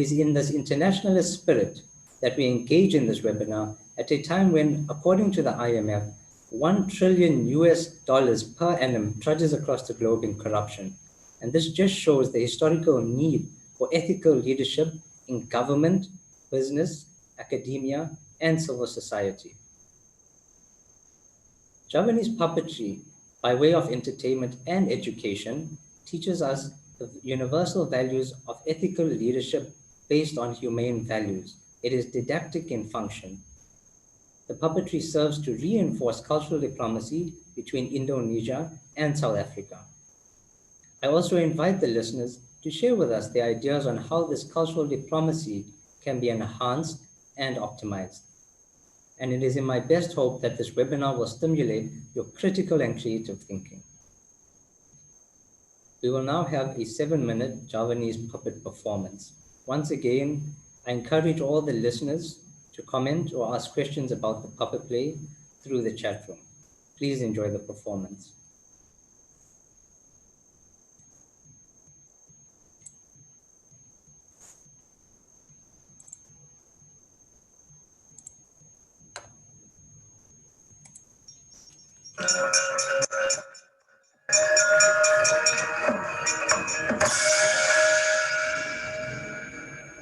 It is in this internationalist spirit that we engage in this webinar at a time when, according to the IMF, 1 trillion US dollars per annum trudges across the globe in corruption. And this just shows the historical need for ethical leadership in government, business, academia, and civil society. Javanese puppetry, by way of entertainment and education, teaches us the universal values of ethical leadership based on humane values. It is didactic in function. The puppetry serves to reinforce cultural diplomacy between Indonesia and South Africa. I also invite the listeners to share with us their ideas on how this cultural diplomacy can be enhanced and optimized. And it is in my best hope that this webinar will stimulate your critical and creative thinking. We will now have a 7-minute Javanese puppet performance. Once again, I encourage all the listeners to comment or ask questions about the puppet play through the chat room. Please enjoy the performance.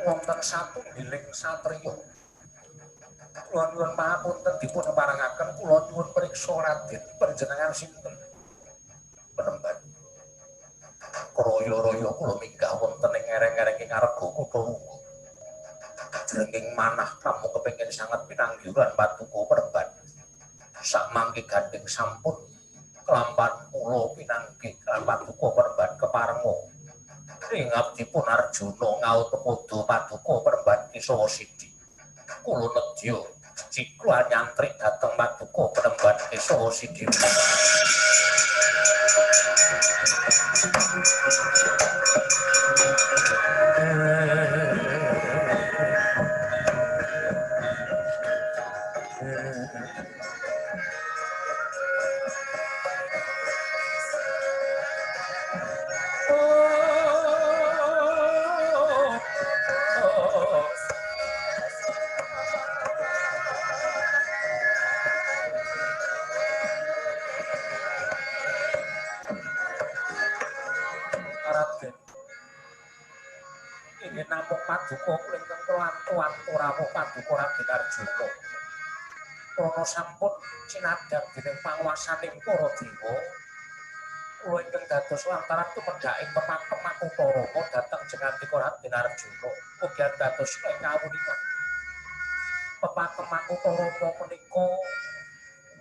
Wonten satu giling satriya. Kula nyuwun pangapunten dipun parengaken kula nyuwun priksa Raden panjenengan sinten? Penemban. Kroyo-royo kula minggah wonten ing ereng-ereng ing Arga Kutha Lunga. Jrenging manah pramu kepengin sanget pinanggiran patuko penemban. Sak mangke gandeng sampun kelampan kula pinanggih kan patuko penemban keparenga. Ing abdipun Arjuna ngautupada paduka penemban Kisawa Sidi. Kula nedya cikla nyantrik dhateng paduka penemban Kisawa Sidi. Ingin namung paduka ingkang kelantuan rawuh paduka Raden Arjuna. Prana sampun cinadhang dening panguwasaning para dewa. Kula ingkang dados lantaran tumedhaking pepakem Makutara dhateng jengatipun Raden Arjuna. Ugi dados kawuningan. Pepakem Makutara menika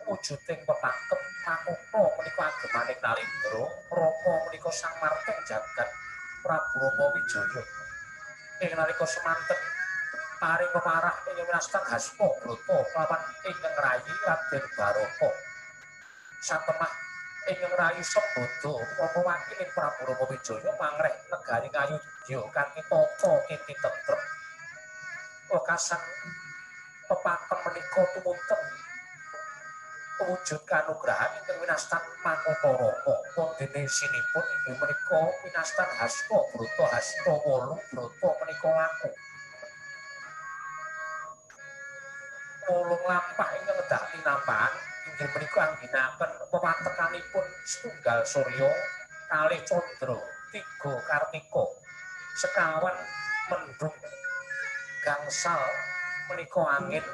wujuding pepakem Makuta menika agemaning Narendra, Rama menika Sang Marteng Jagat Prabu Rama Wijaya. Ing nalika semanten paring pemarah ing winastan Hasta Brata kelawan ingkang rayi Raden Brata. Satemah ingkang rayi Sembada apa wakiling Prabu Rama Wijaya mangreh negari Ngayodya kanthi tata kiti tentrem. Wekasan pepakem menika tumunten wujud kanugrahan ingkang winastan Makutara. Dene sinipun inggih menika winastan Hasta Brata Hasta 8 Brata menika laku. Wolung lampah ingkang kedah tinampahan inggih menika angginaken pewatekanipun setunggal Surya, kalih Candra, 3 Kartika, sekawan mendung gangsal menika angin,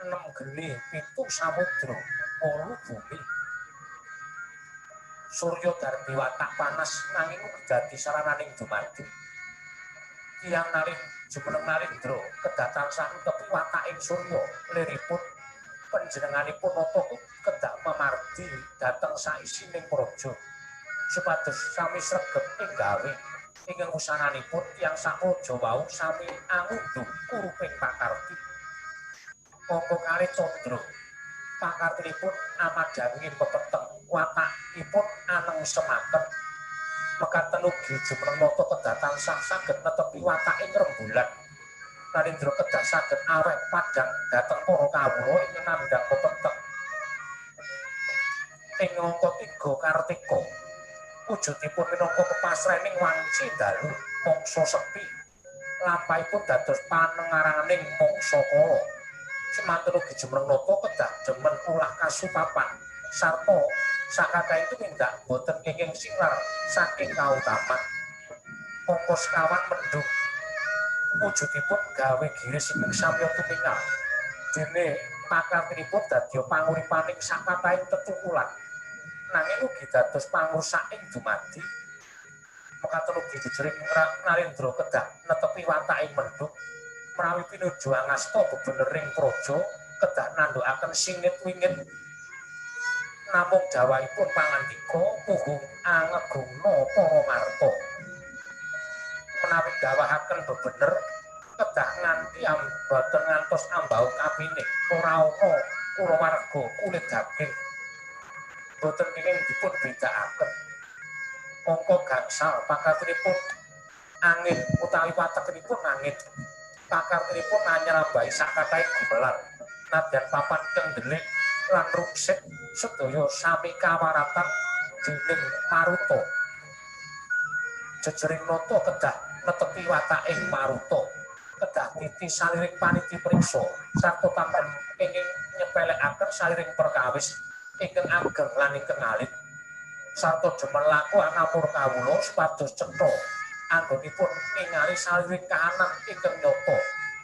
6 geni, 7 samudra, 8 bumi. Surya darbi watak panas nanging ugi dadi sarananing dumadi. Tiyang nalih jumeneng Narendra kedatan saketepi wataking Surya liripun panjenenganipun nata kedah memardi dhateng saisining praja supados sami sregep ing gawe ingkang usananipun tiyang sapraja wau sami angundhu kuruping pakarti. Monggo kalih Candra pakartinipun amadhangi pepeteng watakipun aneng semaken mekaten ugi jumeneng nata kedatan sang saged netepi wataking rembulan. Narendra kedah saged aweh padhang dhateng para kawula ing nandhang pepeteng. Ing angka 3 Kartika wujudipun minangka pepasrening wanci dalu mangsa sepi lampahipun dados panengaranganing mangsa kala. Semanten ugi Jemreng Nata kedah demen olah kasupapan sarta sakatahipun tumindak boten kenging sinar saking kautaman. Mongko sekawan mendung wujudipun gawe giris ingkang samya tumingal. Dene pakartinipun dadya panguripaning sakatahing tetukulan. Nanging ugi dados pangursaing dumadi. Mekaten ugi jejering Narendra kedah netepi wataking mendung menawi pinuju angasta bebenering praja kedah nandhukaken singit wingit namung dawahipun pangandika puhung angegungna para marta menawi dawahaken bebener kedah nganti boten ngantos ambau kapine ora ana kulawarga kulit daging boten kenging dipun bedakaken mongko gangsal pakatinipun angin utawi watekenipun angin pakartinipun anyrambahi sakatahing gumelar nadyan papan keng delik lan ruksik sedaya sami kawaratan dening Maruta. Jejering nata kedah netepi wataking Maruta kedah titi saliring paniti priksa sarta tampil kenging nyepelekaken saliring perkawis ingkang ageng lan ingkang alit sarta demen laku anamur kawula supados cetha anggonipun ningali saliring kahanan ingkang nyata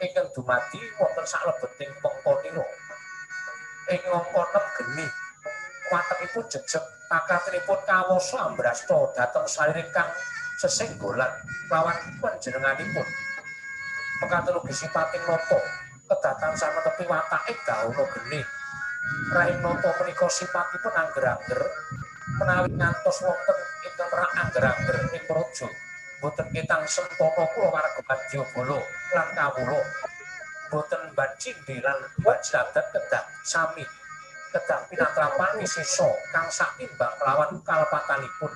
ingkang dumadi wonten saklebeting pengkonira. Ing angka 6 geni watekipun jejeg pakatinipun kawasa ambrasta dhateng saliring kang sesenggolan lawan panjenenganipun. Mekaten ugi sipating nata kedah tansah netepi wataking dauna geni. Rahing nata menika sipatipun angger-angger menawi ngantos wonten ingkang rak angger-angger ing praja boten ketang sempana kula warga Wadyabala lan kawula boten bacindhi lan bajradat kedah sami kedah pinatrapan sisa kang satimbang kelawan kalepatanipun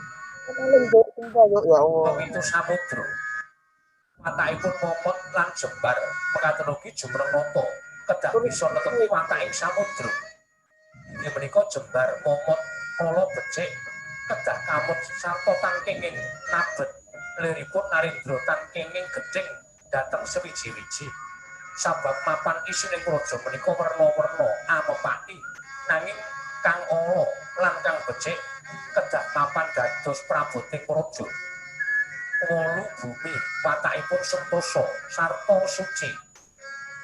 Witu samudra watakipun momot lan jembar mekaten ugi Jemreng Nata kedah bisa netepi wataking samudra inggih menika jembar momot kala becik kedah kamut sarta tangkinging nabet liripun Narendra tangkinging gedhing dhateng sewiji-wiji sabab mapan isining praja menika werna-werna amepati nanging kang ala lan kang becik kedah mapan dados praboting praja wolu bumi watakipun sentosa sarta suci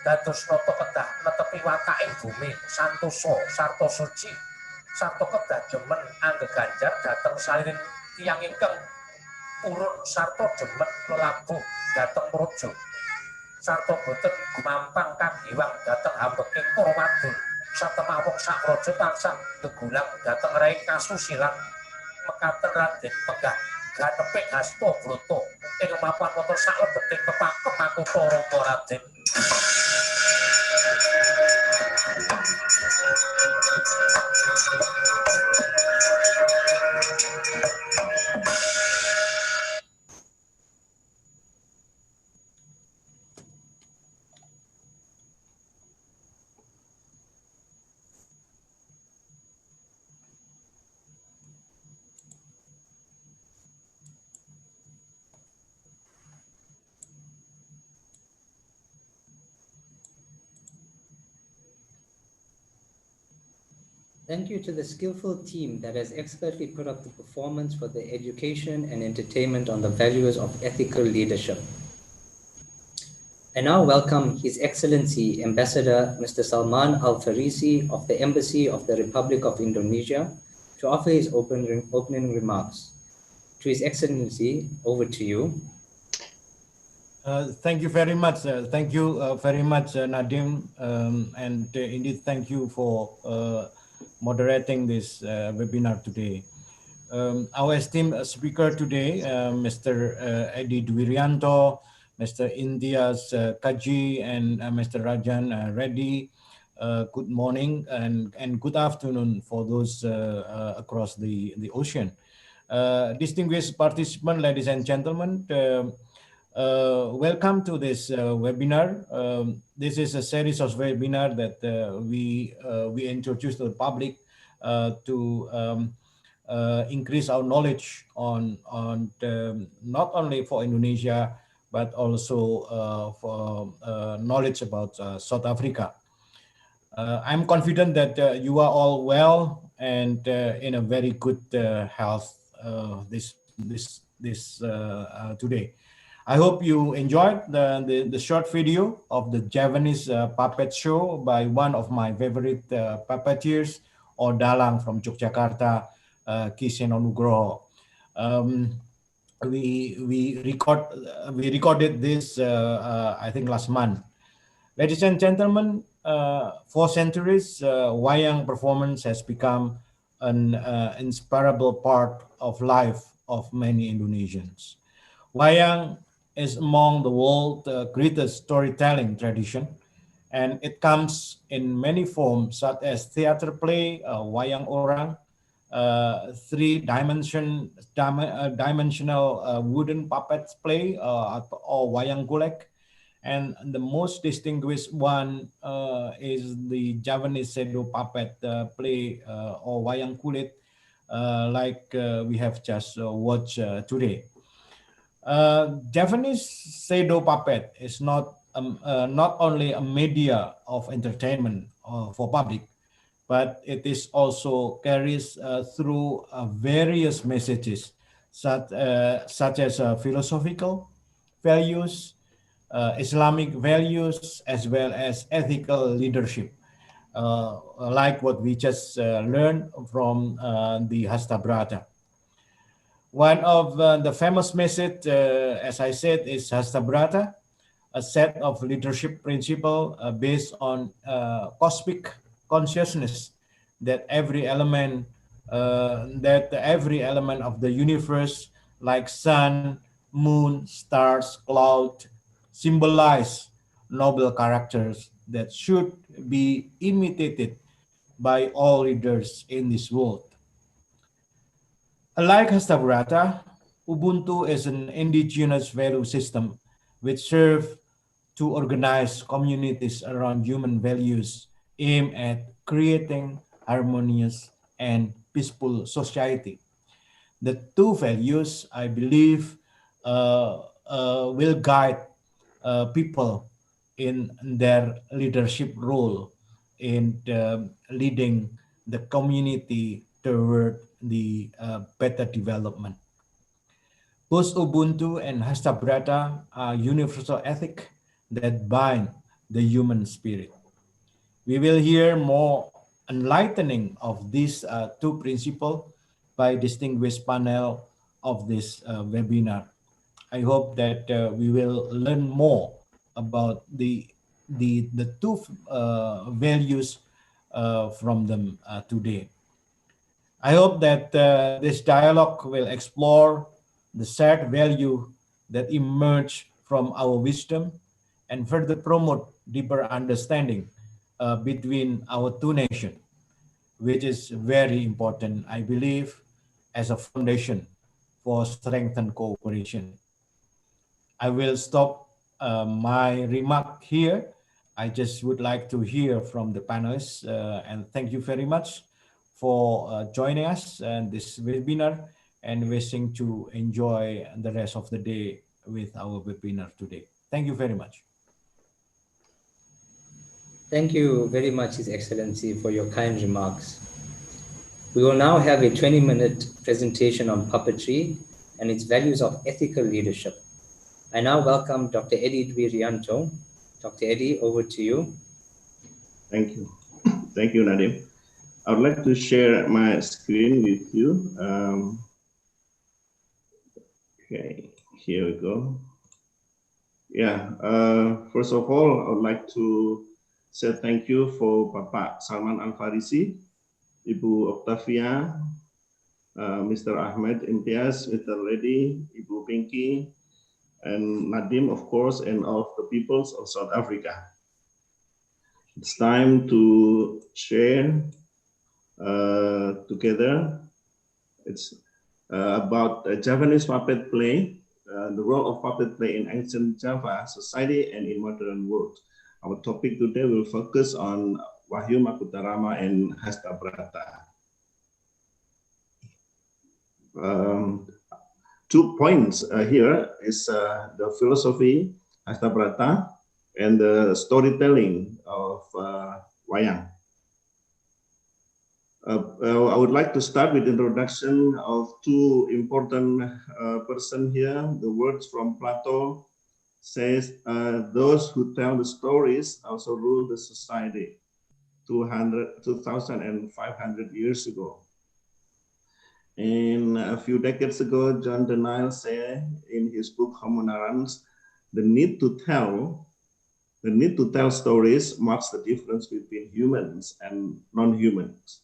dados nata kedah netepi wataking bumi santosa sarta suci sarta kedah demen anggeganjar dhateng saliring tiyang ingkang purun sarta demen lelabuh dhateng praja sarta boten gumampang kagiwang dhateng hambeking para wadon satemawong sak praja tansah gegulang dhateng raing kasusilan mekaten Raden Penggah ganeping Astabrata ing mapan wonten saklebeting pepakem makutha Rama Raden. Thank you to the skillful team that has expertly put up the performance for the education and entertainment on the values of ethical leadership. I now welcome His Excellency Ambassador Mr. Salman Al Farisi of the Embassy of the Republic of Indonesia to offer his opening remarks. To His Excellency, over to you. Thank you very much. Thank you very much, Nadim. And indeed, thank you for moderating this webinar today. Our esteemed speaker today, Mr. Edi Dwirianto, Mr. India's Kaji, and Mr. Rajan Reddy. Good morning and good afternoon for those across the ocean. Distinguished participants, ladies and gentlemen, welcome to this webinar. This is a series of webinars that we introduce to the public to increase our knowledge on not only for Indonesia but also for knowledge about South Africa. I'm confident that you are all well and in a very good health this today. I hope you enjoyed the short video of the Javanese puppet show by one of my favorite puppeteers, or Dalang from Yogyakarta, Kiseno Nugroho. Um, we recorded this I think last month. Ladies and gentlemen, for centuries, Wayang performance has become an inseparable part of life of many Indonesians. Wayang is among the world's greatest storytelling tradition, and it comes in many forms such as theater play, Wayang Orang, dimensional wooden puppets play, or Wayang Golek, and the most distinguished one is the Javanese shadow puppet play, or Wayang Kulit, like we have just watched today. Japanese shadow puppet is not only a media of entertainment for public, but it is also carries through various messages such as philosophical values, Islamic values, as well as ethical leadership, like what we just learned from the Astabrata. One of the famous message, as I said, is Astabrata, a set of leadership principle based on cosmic consciousness that every element of the universe, like sun, moon, stars, cloud, symbolize noble characters that should be imitated by all leaders in this world. Unlike Astabrata, Ubuntu is an indigenous value system which serves to organize communities around human values aimed at creating harmonious and peaceful society. The two values, I believe, will guide people in their leadership role in leading the community toward the better development. Both Ubuntu and Hastabrata are universal ethic that bind the human spirit. We will hear more enlightening of these two principles by distinguished panel of this webinar. I hope that we will learn more about the two values from them today. I hope that this dialogue will explore the shared value that emerge from our wisdom and further promote deeper understanding between our two nations, which is very important, I believe, as a foundation for strengthened cooperation. I will stop my remark here. I just would like to hear from the panelists, and thank you very much for joining us in this webinar, and wishing to enjoy the rest of the day with our webinar today. Thank you very much. Thank you very much, His Excellency, for your kind remarks. We will now have a 20-minute presentation on puppetry and its values of ethical leadership. I now welcome Dr. Eddie Dwirianto. Dr. Eddie, over to you. Thank you. Thank you, Nadim. I would like to share my screen with you. Okay, here we go. Yeah, first of all, I would like to say thank you for Bapak Salman Al-Farisi, Ibu Octavia, Mr. Ahmed Imtiaz, Mr. Reddy, Ibu Pinky, and Nadim, of course, and all of the peoples of South Africa. It's time to share together. It's about Javanese puppet play, the role of puppet play in ancient Java society and in modern world. Our topic today will focus on Wahyu Makutarama and Astabrata. two points here is the philosophy, Astabrata, and the storytelling of Wayang. I would like to start with introduction of two important person here. The words from Plato says, those who tell the stories also rule the society 2,500 years ago. And a few decades ago, John Denial said in his book Homo Narrans, the need to tell stories marks the difference between humans and non-humans.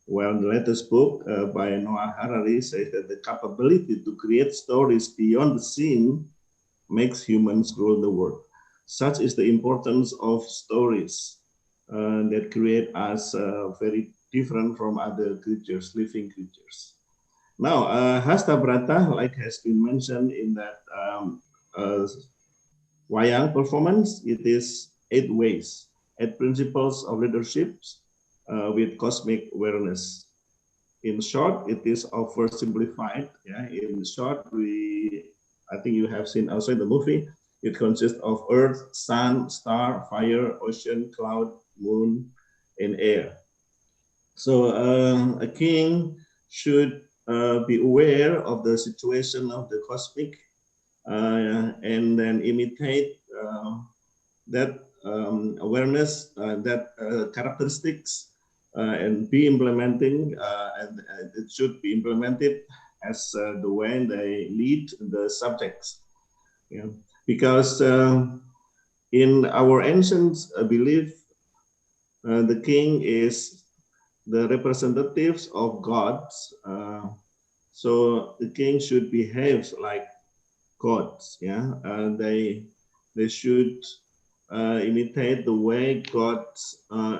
While the latest book by Noah Harari says that the capability to create stories beyond the scene makes humans rule the world. Such is the importance of stories that create us very different from other creatures, living creatures. Now, Astabrata, like has been mentioned in that Wayang performance, it is 8 ways, 8 principles of leadership with cosmic awareness. In short, it is oversimplified. Yeah, in short, I think you have seen also in the movie. It consists of earth, sun, star, fire, ocean, cloud, moon, and air. So a king should be aware of the situation of the cosmic and then imitate that awareness, that characteristics, and be implementing, and it should be implemented as the way they lead the subjects. Yeah. Because in our ancient belief, the king is the representatives of gods. So the king should behave like gods. Yeah, they should imitate the way gods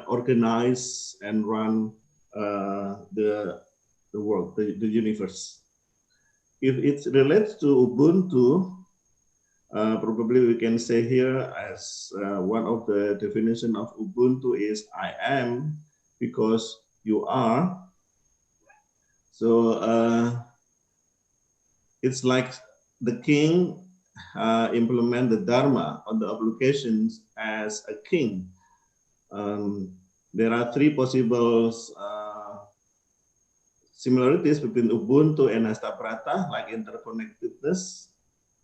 organize and run the world, the universe. If it relates to Ubuntu, probably we can say here as one of the definition of Ubuntu is I am because you are. So it's like the king implement the Dharma on the applications as a king. There are 3 possible similarities between Ubuntu and Astabrata, like interconnectedness,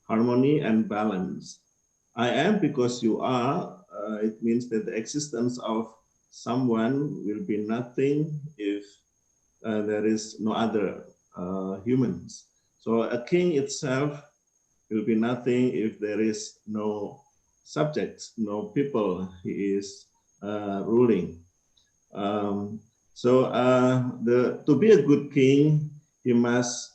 harmony, and balance. I am because you are, it means that the existence of someone will be nothing if there is no other humans. So a king itself will be nothing if there is no subjects, no people he is ruling. To be a good king, he must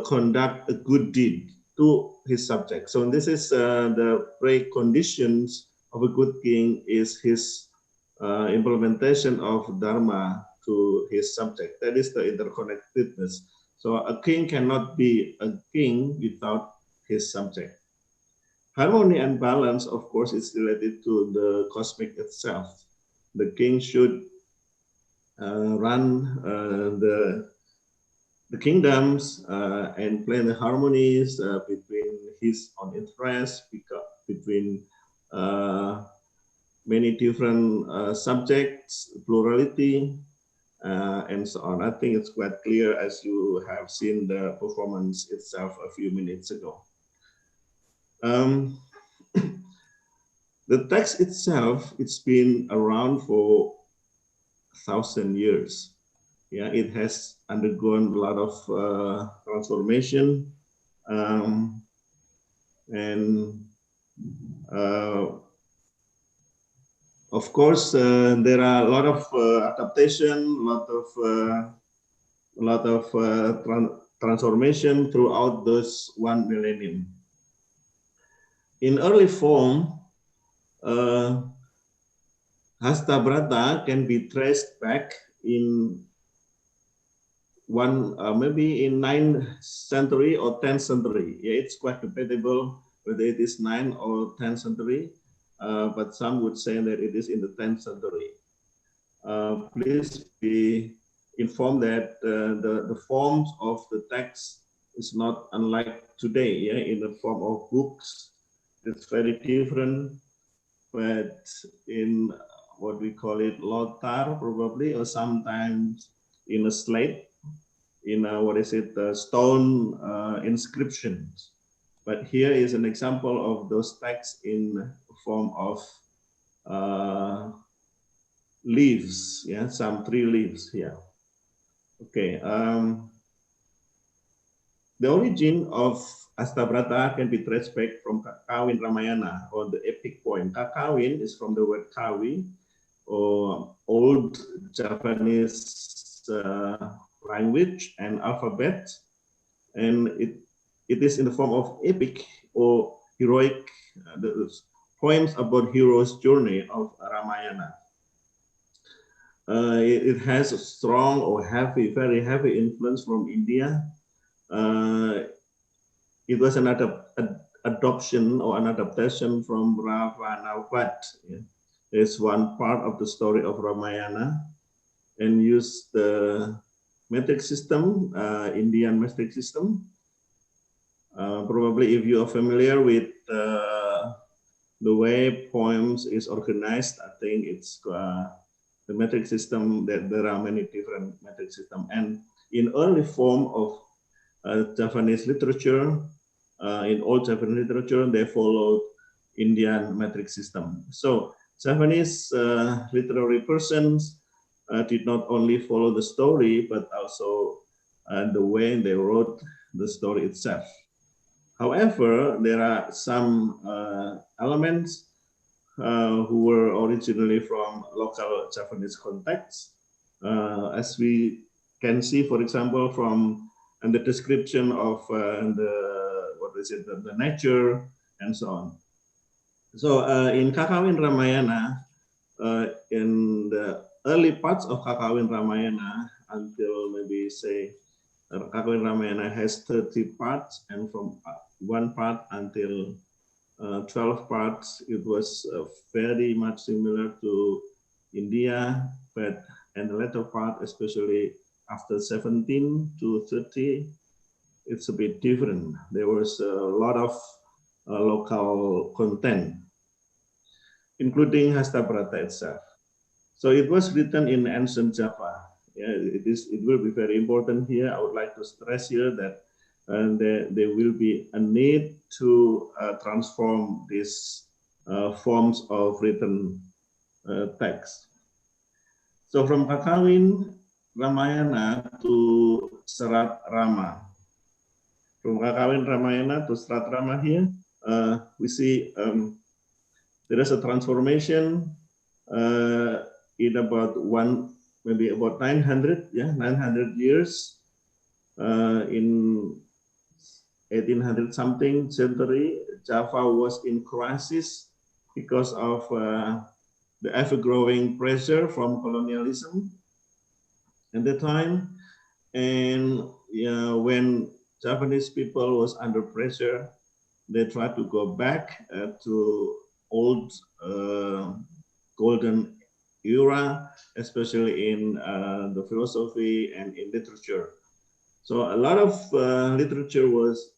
conduct a good deed to his subjects. So this is the preconditions of a good king is his implementation of Dharma to his subject. That is the interconnectedness. So a king cannot be a king without his subject. Harmony and balance, of course, is related to the cosmic itself. The king should run the kingdoms and play the harmonies between his own interests, between many different subjects, plurality, and so on. I think it's quite clear as you have seen the performance itself a few minutes ago. The text itself, it's been around for 1,000 years. Yeah, it has undergone a lot of transformation, and of course, there are a lot of adaptation, a lot of transformation throughout those 1 millennium. In early form, Astabrata can be traced back in maybe in 9th century or 10th century. Yeah, it's quite debatable whether it is 9th or 10th century, but some would say that it is in the 10th century. Please be informed that the forms of the text is not unlike today, yeah, in the form of books. It's very different, but in what we call it lotar probably, or sometimes in a slate, in a, what is it, stone inscriptions. But here is an example of those texts in form of leaves, yeah, some tree leaves here. Okay, the origin of Astabrata can be traced back from Kakawin Ramayana, or the epic poem. Kakawin is from the word kawi, or old Javanese language and alphabet, and it is in the form of epic or heroic the poems about heroes' journey of Ramayana. It has a strong or heavy, very heavy influence from India. It was an adoption or an adaptation from Ravanavad. Yeah. It's one part of the story of Ramayana, and use the metric system, Indian metric system. Probably if you are familiar with the way poems is organized, I think it's the metric system, that there are many different metric system. And in early form of Javanese literature, in old Javanese literature, they followed Indian metric system. So Javanese literary persons did not only follow the story, but also the way they wrote the story itself. However, there are some elements who were originally from local Javanese contexts, as we can see, for example, from the description of the nature and so on. So in Kakawin Ramayana, in the early parts of Kakawin Ramayana, until maybe say Kakawin Ramayana has 30 parts, and from one part until 12 parts, it was very much similar to India, but in the latter part, especially after 17 to 30, it's a bit different. There was a lot of local content, including Astabrata itself. So it was written in ancient Java. Yeah, it will be very important here. I would like to stress here that there will be a need to transform these forms of written text. So from Kakawin Ramayana to Serat Rama. From Kakawin Ramayana to Serat Rama here, we see there is a transformation in about maybe about 900 years. In 1800 something century, Java was in crisis because of the ever-growing pressure from colonialism at the time. And when Japanese people was under pressure, they tried to go back to old golden era, especially in the philosophy and in literature. So a lot of literature was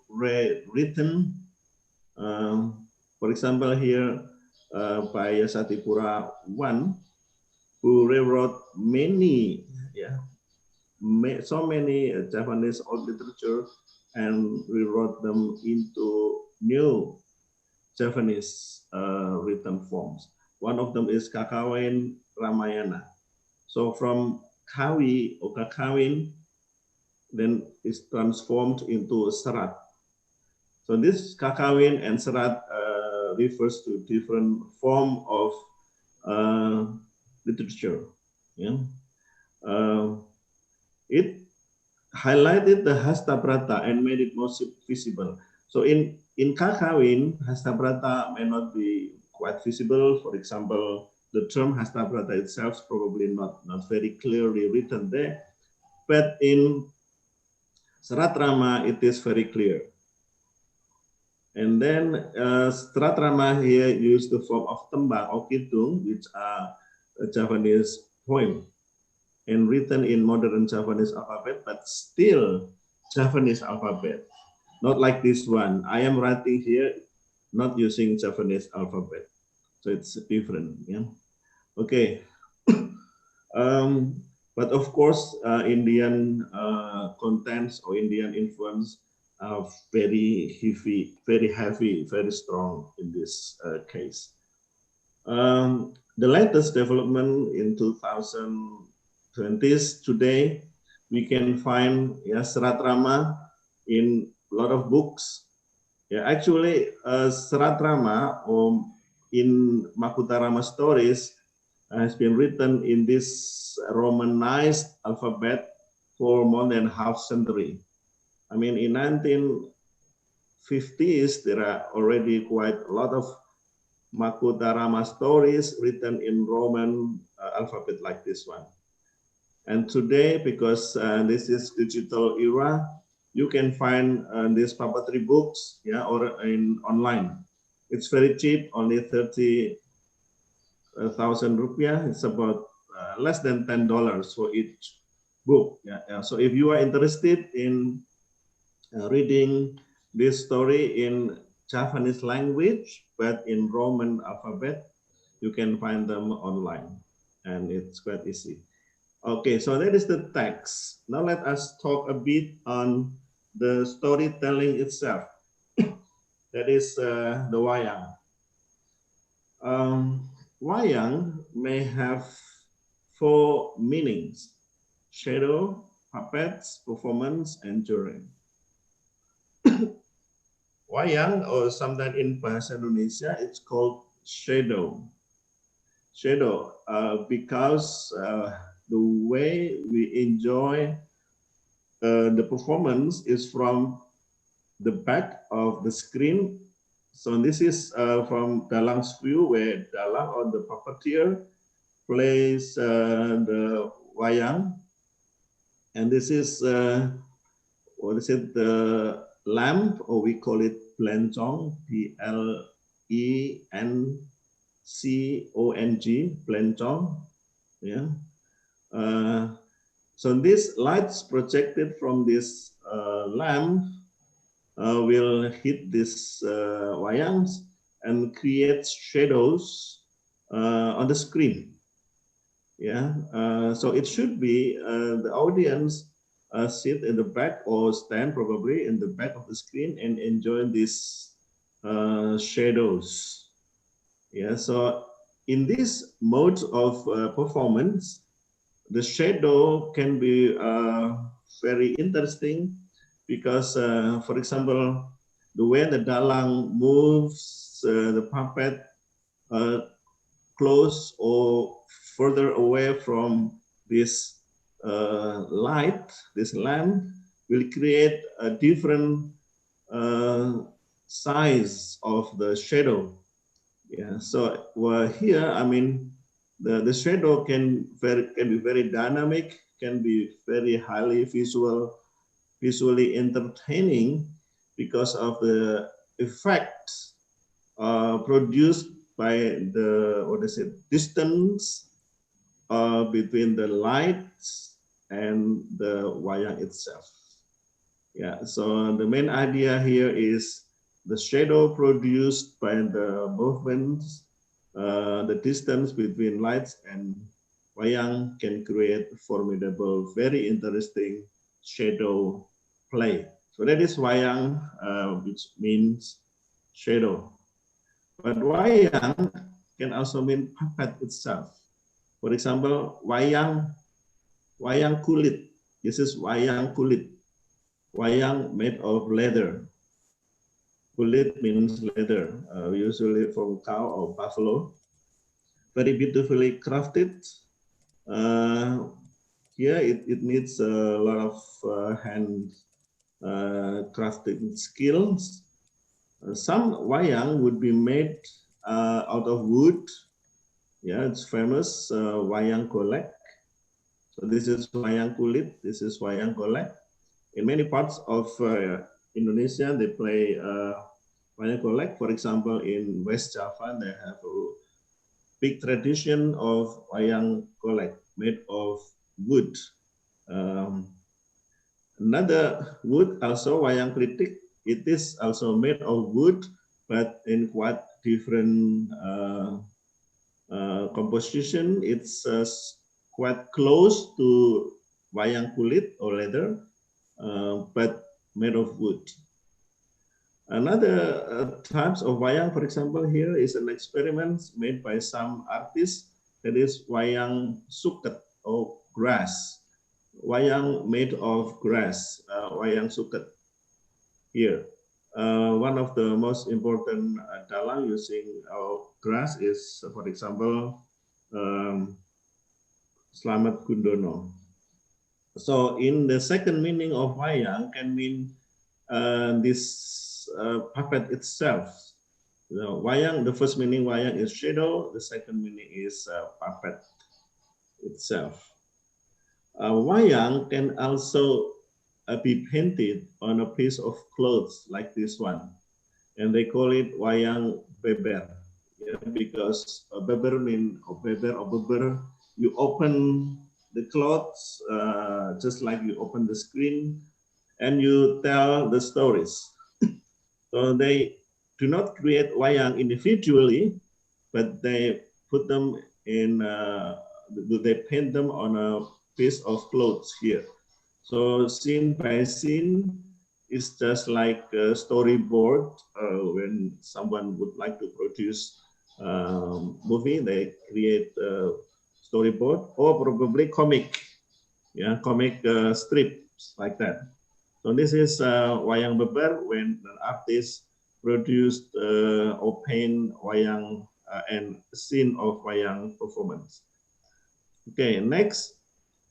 written. For example, here by Satipura I, who rewrote many, so many Japanese old literature and rewrote them into new Javanese written forms. One of them is Kakawin Ramayana. So from Kawi or Kakawin, then is transformed into Serat. So this Kakawin and Serat refers to different form of literature. Yeah. It highlighted the Astabrata and made it more visible. So in Kakawin, Astabrata may not be quite visible. For example, the term Astabrata itself is probably not very clearly written there. But in Serat Rama, it is very clear. And then Serat Rama here used the form of tembang or kidung, which are a Javanese poem and written in modern Javanese alphabet, but still Javanese alphabet, not like this one. I am writing here, not using Javanese alphabet, so it's different. Yeah. Okay. But of course, Indian contents or Indian influence are very heavy, very strong in this case. The latest development in 2020s today, we can find Serat Rama in a lot of books. Yeah, actually, Serat Rama or in Makutarama stories has been written in this Romanized alphabet for more than half century. I mean, in 1950s, there are already quite a lot of Makutarama stories written in Roman alphabet like this one. And today, because this is digital era, you can find these puppetry books, yeah, or in online. It's very cheap, only 30,000 rupiah. It's about less than $10 for each book. Yeah, yeah. So if you are interested in reading this story in Javanese language, but in Roman alphabet, you can find them online, and it's quite easy. Okay, so that is the text. Now let us talk a bit on the storytelling itself. That is the wayang. Wayang may have four meanings: shadow, puppets, performance, and jury. Wayang, or sometimes in Bahasa Indonesia, it's called shadow. Shadow, because the way we enjoy the performance is from the back of the screen. So this is from Dalang's view, where Dalang, or the puppeteer, plays the wayang, and this is what is it? The lamp, or we call it plencong, Plencong, plencong. Yeah. So these lights projected from this lamp will hit these wayangs and create shadows on the screen. Yeah, so it should be the audience sit in the back or stand probably in the back of the screen and enjoy these shadows. Yeah, so in this mode of performance, the shadow can be very interesting because, for example, the way the dalang moves the puppet close or further away from this light, this lamp, will create a different size of the shadow. Yeah, so here, I mean, the shadow can be very dynamic, can be very highly visually entertaining because of the effects produced by the, what is it, distance between the lights and the wayang itself. Yeah, so the main idea here is the shadow produced by the movements, the distance between lights and wayang can create formidable, very interesting shadow play. So that is wayang, which means shadow. But wayang can also mean puppet itself. For example, wayang kulit. This is wayang kulit. Wayang made of leather. Kulit means leather, usually from cow or buffalo. Very beautifully crafted. Here it needs a lot of hand crafting skills. Some wayang would be made out of wood. Yeah, it's famous, wayang golek. So this is wayang kulit, this is wayang golek. In many parts of Indonesia, they play wayang golek. For example, in West Java, they have a big tradition of wayang golek made of wood. Another wood, also wayang kritik. It is also made of wood, but in quite different composition. It's quite close to wayang kulit or leather, but made of wood. Another types of wayang, for example, here is an experiment made by some artists. That is wayang suket or grass. Wayang made of grass, wayang suket. Here, one of the most important dalang using grass is, for example, Slamet Kundono. So in the second meaning of wayang can mean this puppet itself. Wayang, the first meaning wayang is shadow, the second meaning is puppet itself. Wayang can also be painted on a piece of clothes like this one, and they call it wayang beber, because beber means beber. You open the clothes just like you open the screen, and you tell the stories. So they do not create wayang individually, but they put them in, they paint them on a piece of clothes here. So scene by scene is just like a storyboard. When someone would like to produce a movie, they create a storyboard, or probably comic, comic strips like that. So this is wayang beber, when an artist produced or paint wayang and scene of wayang performance. Okay, next,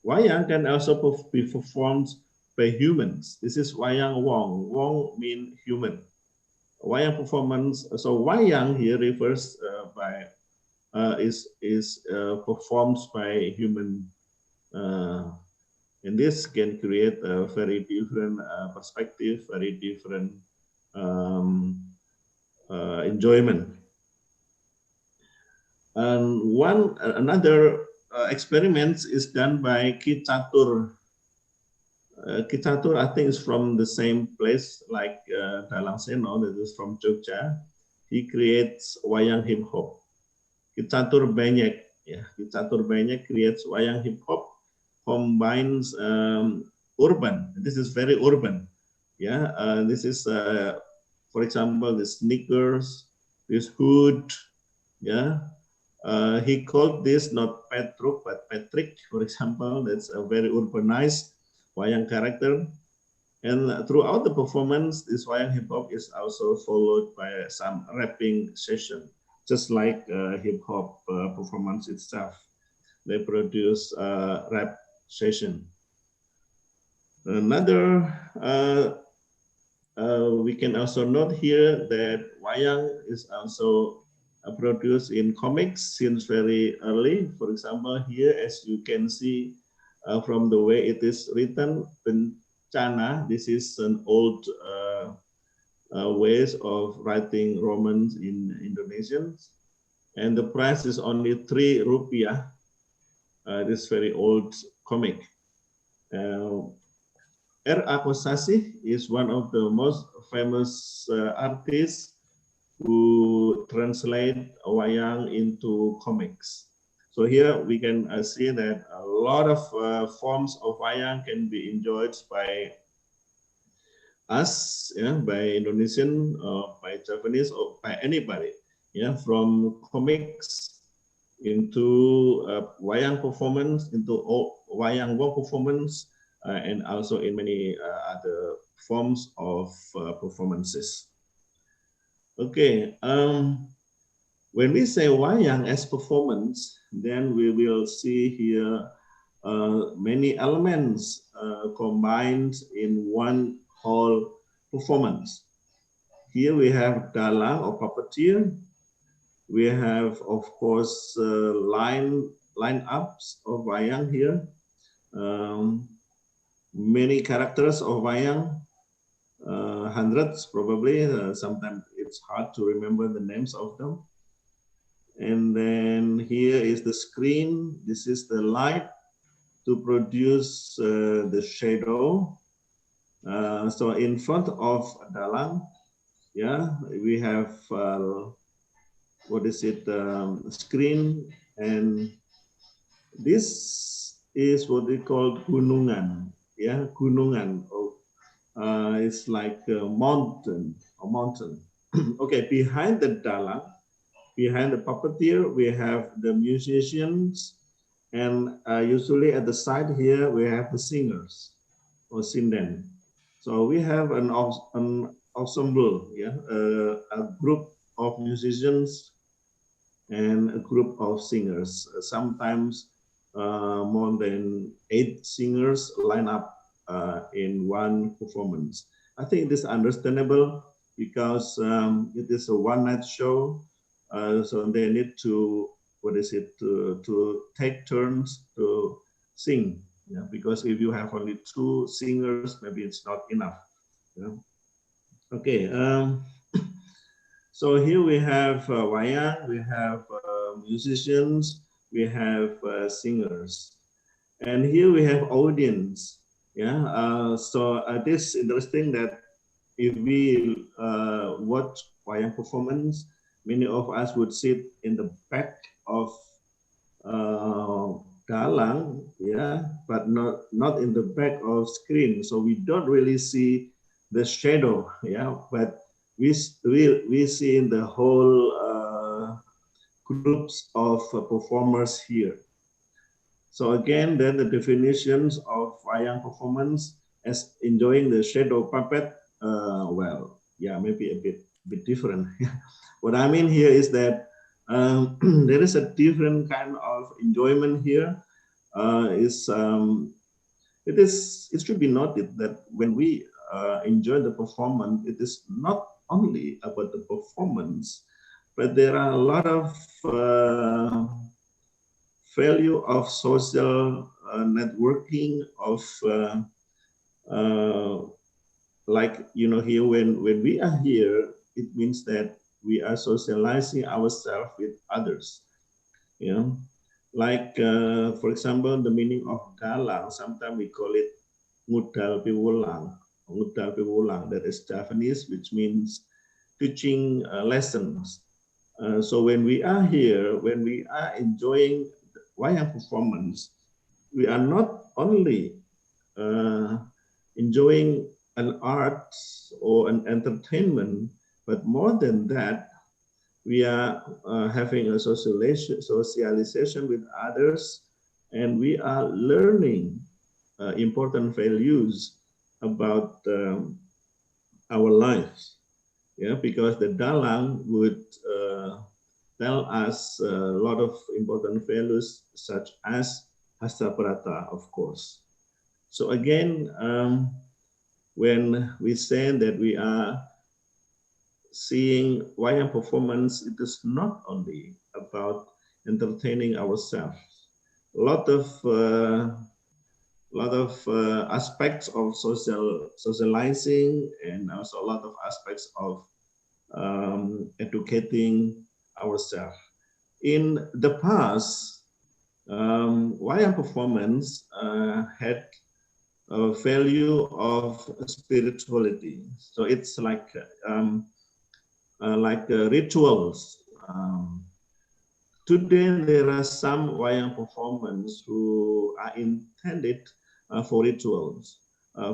wayang can also be performed by humans. This is wayang wong. Wong means human. Wayang performance. So wayang here refers is performed by human. And this can create a very different perspective, very different enjoyment. And another experiment is done by Ki Catur. Ki Catur, I think, is from the same place like Dalang Seno, that is from Jogja. He creates wayang hip hop. Ki Catur Banyak, Ki Catur Banyak creates wayang hip hop, combines urban. This is very urban. This is, for example, the sneakers, this hood. He called this not Petruk but Patrick, for example. That's a very urbanized wayang character. And throughout the performance, this wayang hip hop is also followed by some rapping session, just like hip hop performance itself. They produce rap session. Another, we can also note here that wayang is also produced in comics since very early. For example, here, as you can see from the way it is written, Bencana, this is an old ways of writing romance in Indonesian. And the price is only 3 rupiah. This very old comic. R.A. Kosasih is one of the most famous artists who translate wayang into comics. So here we can see that a lot of forms of wayang can be enjoyed by us, by Indonesian, by Javanese, or by anybody, from comics into wayang performance, into wayang wong performance, and also in many other forms of performances. Okay, when we say wayang as performance, then we will see here many elements combined in one whole performance. Here we have dalang or puppeteer. We have, of course, line-ups of wayang here. Many characters of wayang, hundreds probably. Sometimes it's hard to remember the names of them. And then here is the screen. This is the light to produce the shadow. So in front of Dalang, yeah, we have what is it, screen, and this is what we call gunungan, yeah, gunungan. It's like a mountain, Okay, behind the dalang, behind the puppeteer, we have the musicians, and usually at the side here we have the singers or sinden. So we have an ensemble, yeah, a group of musicians and a group of singers. Sometimes more than 8 singers line up in one performance. I think it is understandable because it is a one-night show, so they need to, what is it, to take turns to sing. Yeah, because if you have only 2 singers, maybe it's not enough. Yeah. Okay. So here we have wayang, we have musicians, we have singers, and here we have audience. Yeah, so this interesting that if we watch wayang performance, many of us would sit in the back of dalang, yeah, but not in the back of screen, so we don't really see the shadow, yeah, but we see in the whole groups of performers here. So again, then the definitions of wayang performance as enjoying the shadow puppet, well, yeah, maybe a bit different. What I mean here is that there is a different kind of enjoyment here. It should be noted that when we enjoy the performance, it is not only about the performance, but there are a lot of value of social networking of like, you know, here when we are here, it means that we are socializing ourselves with others, you know, like for example, the meaning of dalang, sometimes we call it ngudal piwulang, that is Javanese, which means teaching lessons. So when we are here, when we are enjoying wayang performance, we are not only enjoying an art or an entertainment, but more than that, we are having a socialization with others, and we are learning important values about our lives. Yeah, because the dalang would tell us a lot of important values, such as Astabrata, of course. So again, when we say that we are seeing wayang performance, it is not only about entertaining ourselves. A lot of aspects of socializing, and also a lot of aspects of educating ourselves. In the past, wayang performance had a value of spirituality. So it's like rituals. Today, there are some wayang performance who are intended for rituals.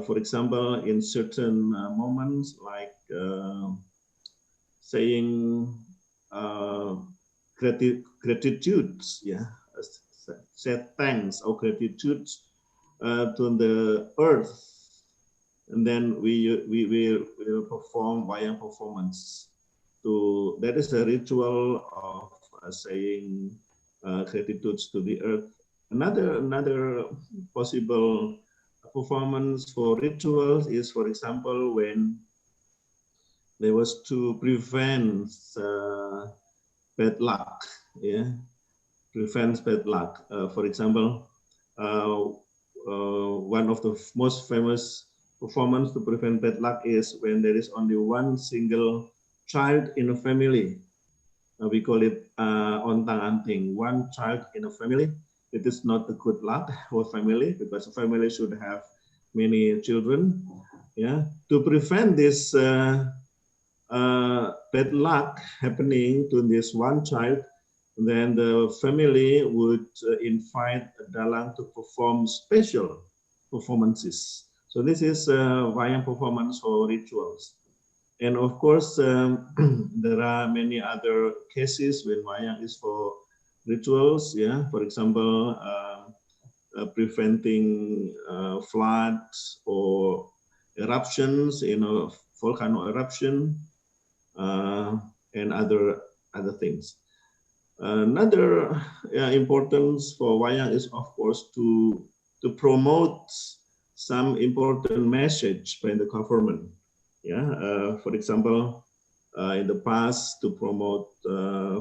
For example, in certain moments, like saying gratitudes, yeah, say thanks or gratitudes to the earth, and then we will perform wayang performance. To that is a ritual of saying gratitudes to the earth. Another possible performance for rituals is, for example, when there was to prevent bad luck, yeah, prevents bad luck. For example, one of the most famous performance to prevent bad luck is when there is only one single child in a family. We call it ontang-anting, one child in a family. It is not a good luck for family, because a family should have many children. yeah, to prevent this bad luck happening to this one child, then the family would invite a dalang to perform special performances. So this is wayang performance for rituals. And of course, there are many other cases when wayang is for rituals. Yeah, for example, preventing floods or eruptions, volcano eruption, and other things. Another importance for wayang is, of course, to promote some important message by the government. Yeah, for example, in the past, to promote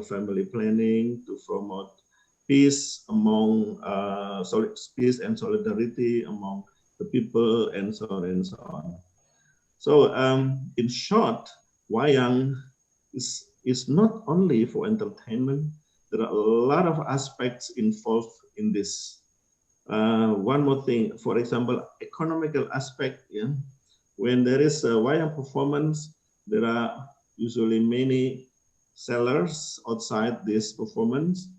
family planning, to promote peace among peace and solidarity among the people, and so on and so on. So, in short, wayang is not only for entertainment. There are a lot of aspects involved in this. One more thing, for example, economical aspect. Yeah, when there is a wayang performance, there are usually many sellers outside this performance.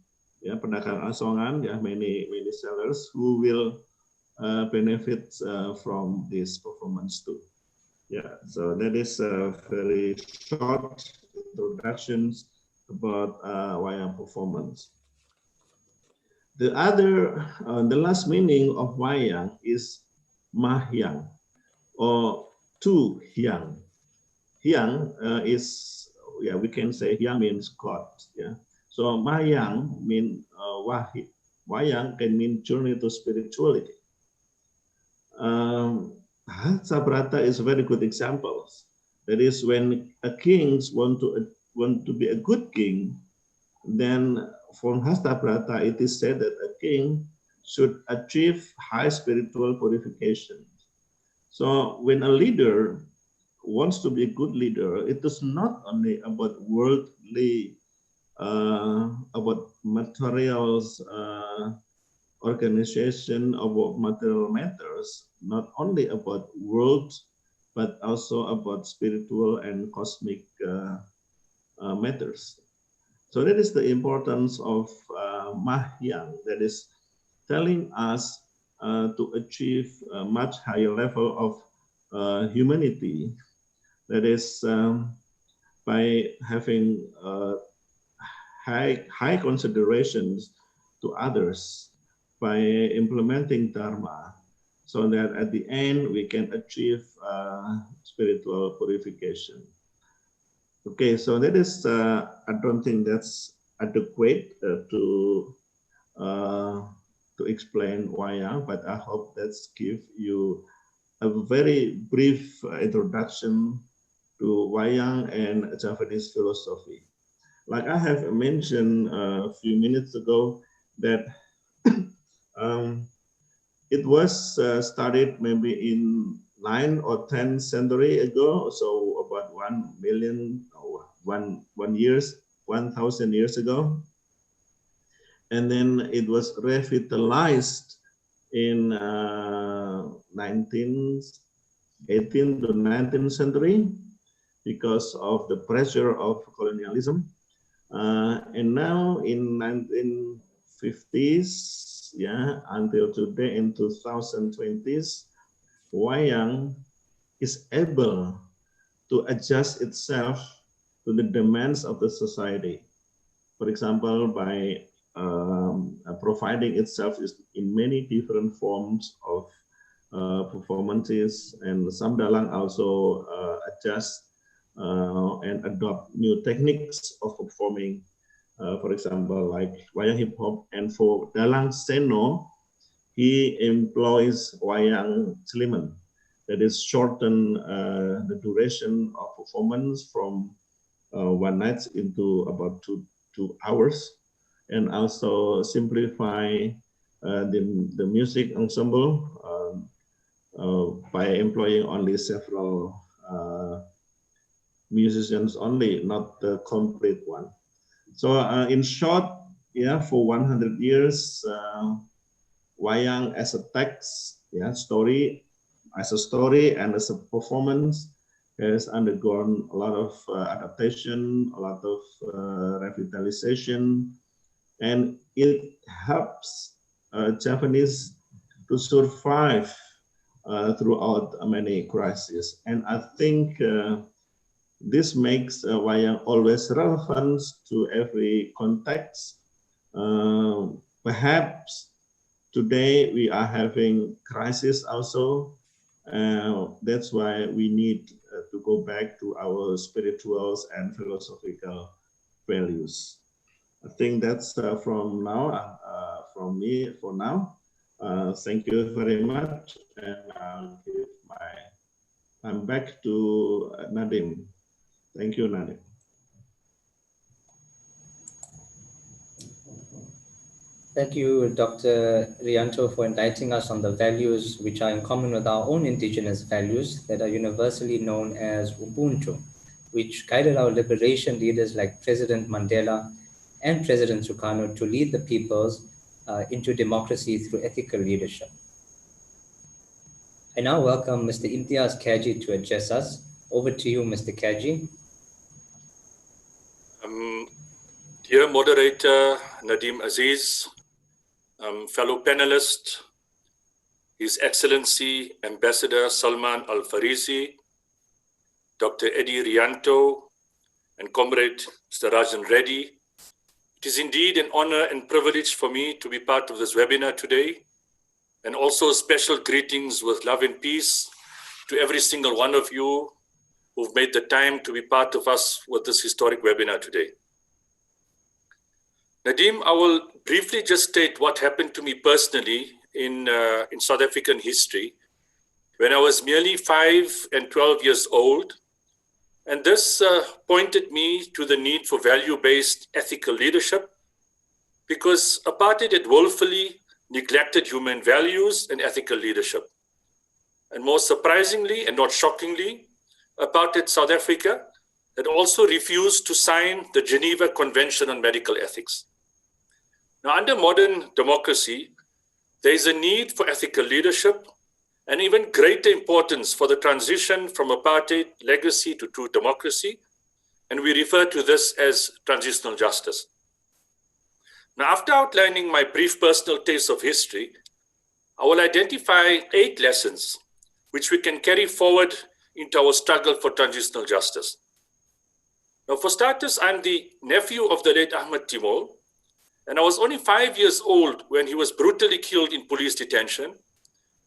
Yeah, pedagang asongan, yeah, many sellers who will benefit from this performance too. Yeah, so that is a very short introductions about wayang performance. The last meaning of wayang is mahyang or to hyang. Hyang is, yeah, we can say hyang means God. Yeah, so mahyang mean wahid. Wayang can mean journey to spirituality. Astabrata is a very good example. That is, when a king want to be a good king, then from Astabrata it is said that a king should achieve high spiritual purification. So when a leader wants to be a good leader, it is not only about worldly, about materials, organization, about material matters, not only about world, but also about spiritual and cosmic matters. So that is the importance of Mahyang, that is telling us to achieve a much higher level of humanity, that is by having high considerations to others, by implementing Dharma, so that at the end we can achieve spiritual purification. Okay, so that is, I don't think that's adequate to explain wayang, but I hope that's give you a very brief introduction to wayang and Javanese philosophy. Like I have mentioned a few minutes ago, that it was started maybe in 9 or 10 century ago, so about 1 million or 1,000 years ago. And then it was revitalized in 18th to 19th century because of the pressure of colonialism. And now in 1950s, yeah, until today in 2020s, wayang is able to adjust itself to the demands of the society. For example, by providing itself in many different forms of performances, and some dalang also adjust and adopt new techniques of performing. For example, like wayang hip hop, and for dalang seno, he employs wayang ciliman, that is shorten the duration of performance from 1 night into about two hours, and also simplify the music ensemble by employing only several musicians only, not the complete one. So in short, yeah, for 100 years, wayang as a text, yeah, story, as a story and as a performance, has undergone a lot of adaptation, a lot of revitalization, and it helps Javanese to survive throughout many crises. And I think this makes Wayang always relevant to every context. Perhaps today we are having crisis also. That's why we need to go back to our spiritual and philosophical values. I think that's from me for now. Thank you very much, and I'll give my time back to Nadim. Thank you, Nadim. Thank you, Dr. Rianto, for enlightening us on the values which are in common with our own indigenous values that are universally known as Ubuntu, which guided our liberation leaders like President Mandela and President Sukarno to lead the peoples into democracy through ethical leadership. I now welcome Mr. Imtiaz Kaji to address us. Over to you, Mr. Kaji. Dear moderator Nadim Aziz, fellow panelists, His Excellency Ambassador Salman Al-Farisi, Dr. Eddie Rianto, and Comrade Mr. Rajan Reddy. It is indeed an honor and privilege for me to be part of this webinar today, and also special greetings with love and peace to every single one of you who've made the time to be part of us with this historic webinar today. Nadim, I will briefly just state what happened to me personally in South African history when I was merely 5 and 12 years old. And this pointed me to the need for value-based ethical leadership, because apartheid had woefully neglected human values and ethical leadership. And more surprisingly, and not shockingly, apartheid South Africa had also refused to sign the Geneva Convention on Medical Ethics. Now, under modern democracy, there is a need for ethical leadership and even greater importance for the transition from apartheid legacy to true democracy. And we refer to this as transitional justice. Now, after outlining my brief personal taste of history, I will identify 8 lessons which we can carry forward into our struggle for transitional justice. Now, for starters, I'm the nephew of the late Ahmatimal, and I was only 5 years old when he was brutally killed in police detention.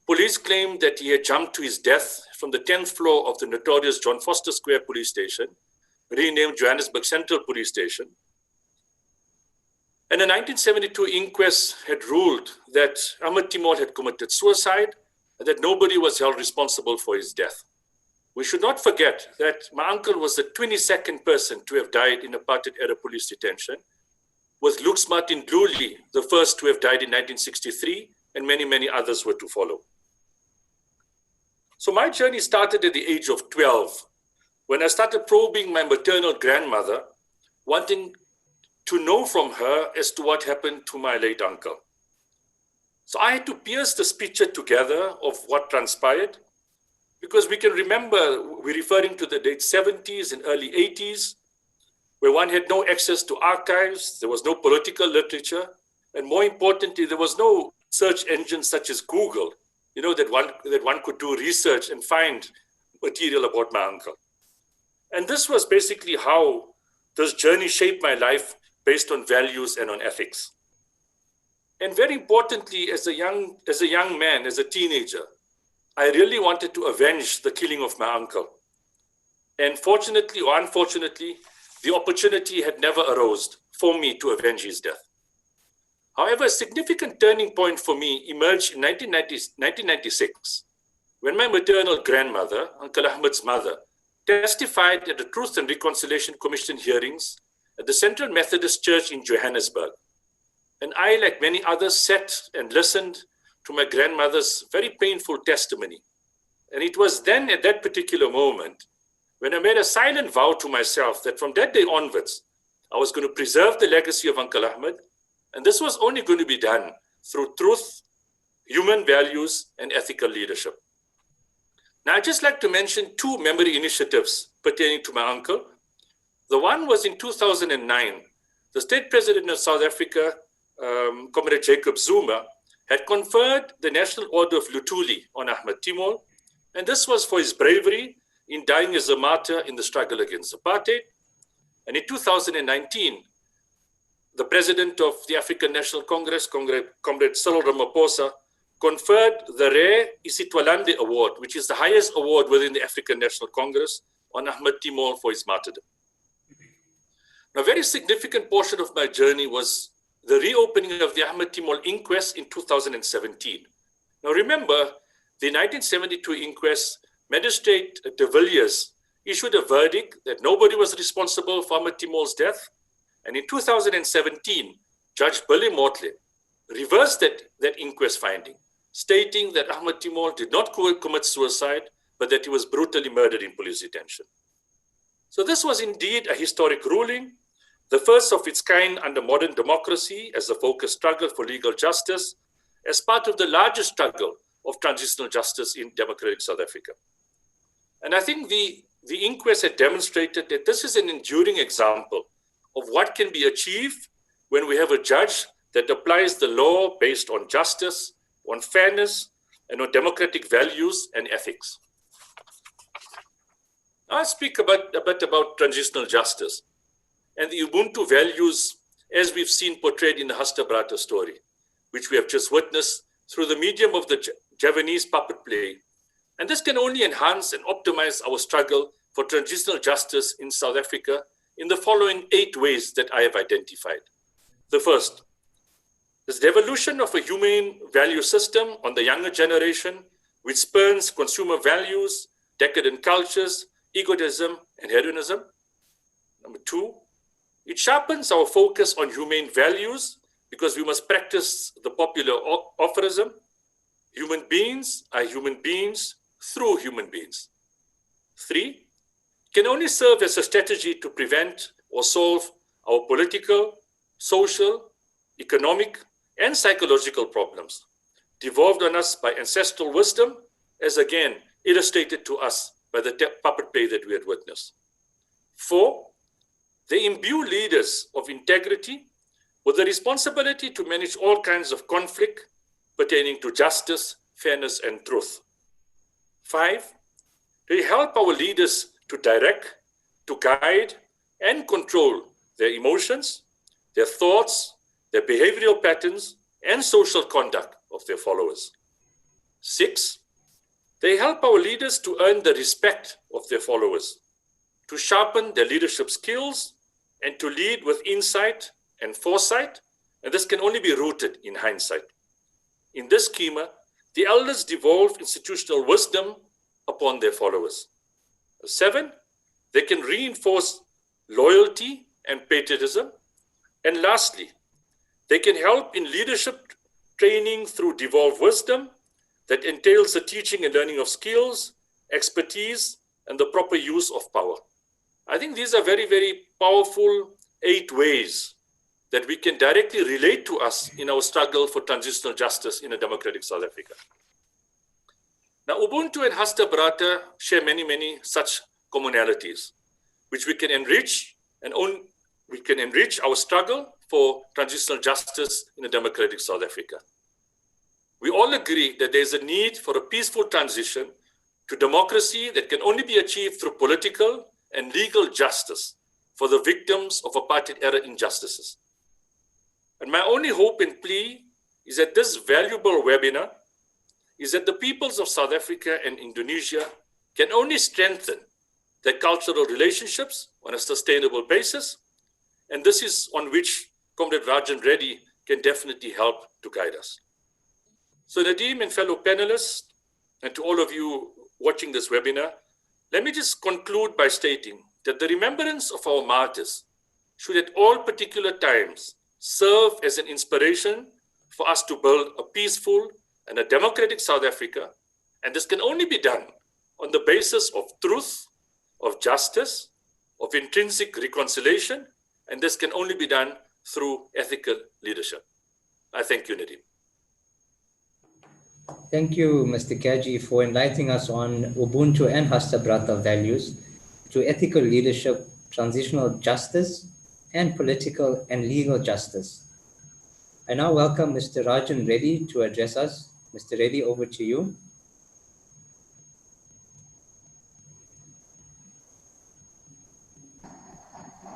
Police claimed that he had jumped to his death from the 10th floor of the notorious John Foster Square police station, renamed Johannesburg Central Police Station. And the 1972 inquest had ruled that Ahmatimal had committed suicide and that nobody was held responsible for his death. We should not forget that my uncle was the 22nd person to have died in apartheid-era police detention, with Lux Martin Luli the first to have died in 1963, and many, many others were to follow. So my journey started at the age of 12, when I started probing my maternal grandmother, wanting to know from her as to what happened to my late uncle. So I had to piece this picture together of what transpired, because we can remember, we're referring to the late 70s and early 80s, where one had no access to archives, there was no political literature, and more importantly, there was no search engine such as Google, that one could do research and find material about my uncle. And this was basically how this journey shaped my life based on values and on ethics. And very importantly, as a young man, as a teenager, I really wanted to avenge the killing of my uncle. And fortunately or unfortunately, the opportunity had never arose for me to avenge his death. However, a significant turning point for me emerged in 1996, when my maternal grandmother, Uncle Ahmed's mother, testified at the Truth and Reconciliation Commission hearings at the Central Methodist Church in Johannesburg. And I, like many others, sat and listened to my grandmother's very painful testimony. And it was then, at that particular moment, when I made a silent vow to myself that from that day onwards, I was going to preserve the legacy of Uncle Ahmed, and this was only going to be done through truth, human values, and ethical leadership. Now, I'd just like to mention two memory initiatives pertaining to my uncle. The one was in 2009. The state president of South Africa, Comrade Jacob Zuma, had conferred the National Order of Luthuli on Ahmatimal, and this was for his bravery in dying as a martyr in the struggle against apartheid. And in 2019, the president of the African National Congress, Comrade Cyril Ramaphosa, conferred the Rare Isitwalande Award, which is the highest award within the African National Congress, on Ahmatimal for his martyrdom. Now, a very significant portion of my journey was the reopening of the Ahmatimal Inquest in 2017. Now, remember, the 1972 inquest, Magistrate de Villiers issued a verdict that nobody was responsible for Ahmatimal's death. And in 2017, Judge Billy Motley reversed that inquest finding, stating that Ahmatimal did not commit suicide, but that he was brutally murdered in police detention. So this was indeed a historic ruling, the first of its kind under modern democracy as a focused struggle for legal justice, as part of the larger struggle of transitional justice in democratic South Africa. And I think the inquest had demonstrated that this is an enduring example of what can be achieved when we have a judge that applies the law based on justice, on fairness, and on democratic values and ethics. I'll speak a bit about transitional justice and the Ubuntu values as we've seen portrayed in the Astabrata story, which we have just witnessed through the medium of the Javanese puppet play. And this can only enhance and optimize our struggle for transitional justice in South Africa in the following 8 ways that I have identified. The first is the evolution of a humane value system on the younger generation, which spurns consumer values, decadent cultures, egotism, and hedonism. Number 2, it sharpens our focus on humane values because we must practice the popular aphorism, human beings are human beings through human beings. 3, can only serve as a strategy to prevent or solve our political, social, economic, and psychological problems devolved on us by ancestral wisdom, as again illustrated to us by the puppet play that we had witnessed. 4, they imbue leaders of integrity with the responsibility to manage all kinds of conflict pertaining to justice, fairness, and truth. 5, they help our leaders to direct, to guide, and control their emotions, their thoughts, their behavioral patterns, and social conduct of their followers. 6, they help our leaders to earn the respect of their followers, to sharpen their leadership skills, and to lead with insight and foresight, and this can only be rooted in hindsight. In this schema, the elders devolve institutional wisdom upon their followers. 7, they can reinforce loyalty and patriotism. And lastly, they can help in leadership training through devolved wisdom that entails the teaching and learning of skills, expertise, and the proper use of power. I think these are very, very powerful 8 ways that we can directly relate to us in our struggle for transitional justice in a democratic South Africa. Now, Ubuntu and Astabrata share many, many such commonalities, which we can enrich we can enrich our struggle for transitional justice in a democratic South Africa. We all agree that there is a need for a peaceful transition to democracy that can only be achieved through political and legal justice for the victims of apartheid era injustices. And my only hope and plea is that this valuable webinar is that the peoples of South Africa and Indonesia can only strengthen their cultural relationships on a sustainable basis. And this is on which Comrade Rajan Reddy can definitely help to guide us. So Nadeem and fellow panelists, and to all of you watching this webinar, let me just conclude by stating that the remembrance of our martyrs should at all particular times serve as an inspiration for us to build a peaceful and a democratic South Africa. And this can only be done on the basis of truth, of justice, of intrinsic reconciliation, and this can only be done through ethical leadership. I thank you, Nadeem. Thank you, Mr. Kaji, for enlightening us on Ubuntu and Astabrata values to ethical leadership, transitional justice, and political and legal justice. I now welcome Mr. Rajan Reddy to address us. Mr. Reddy, over to you.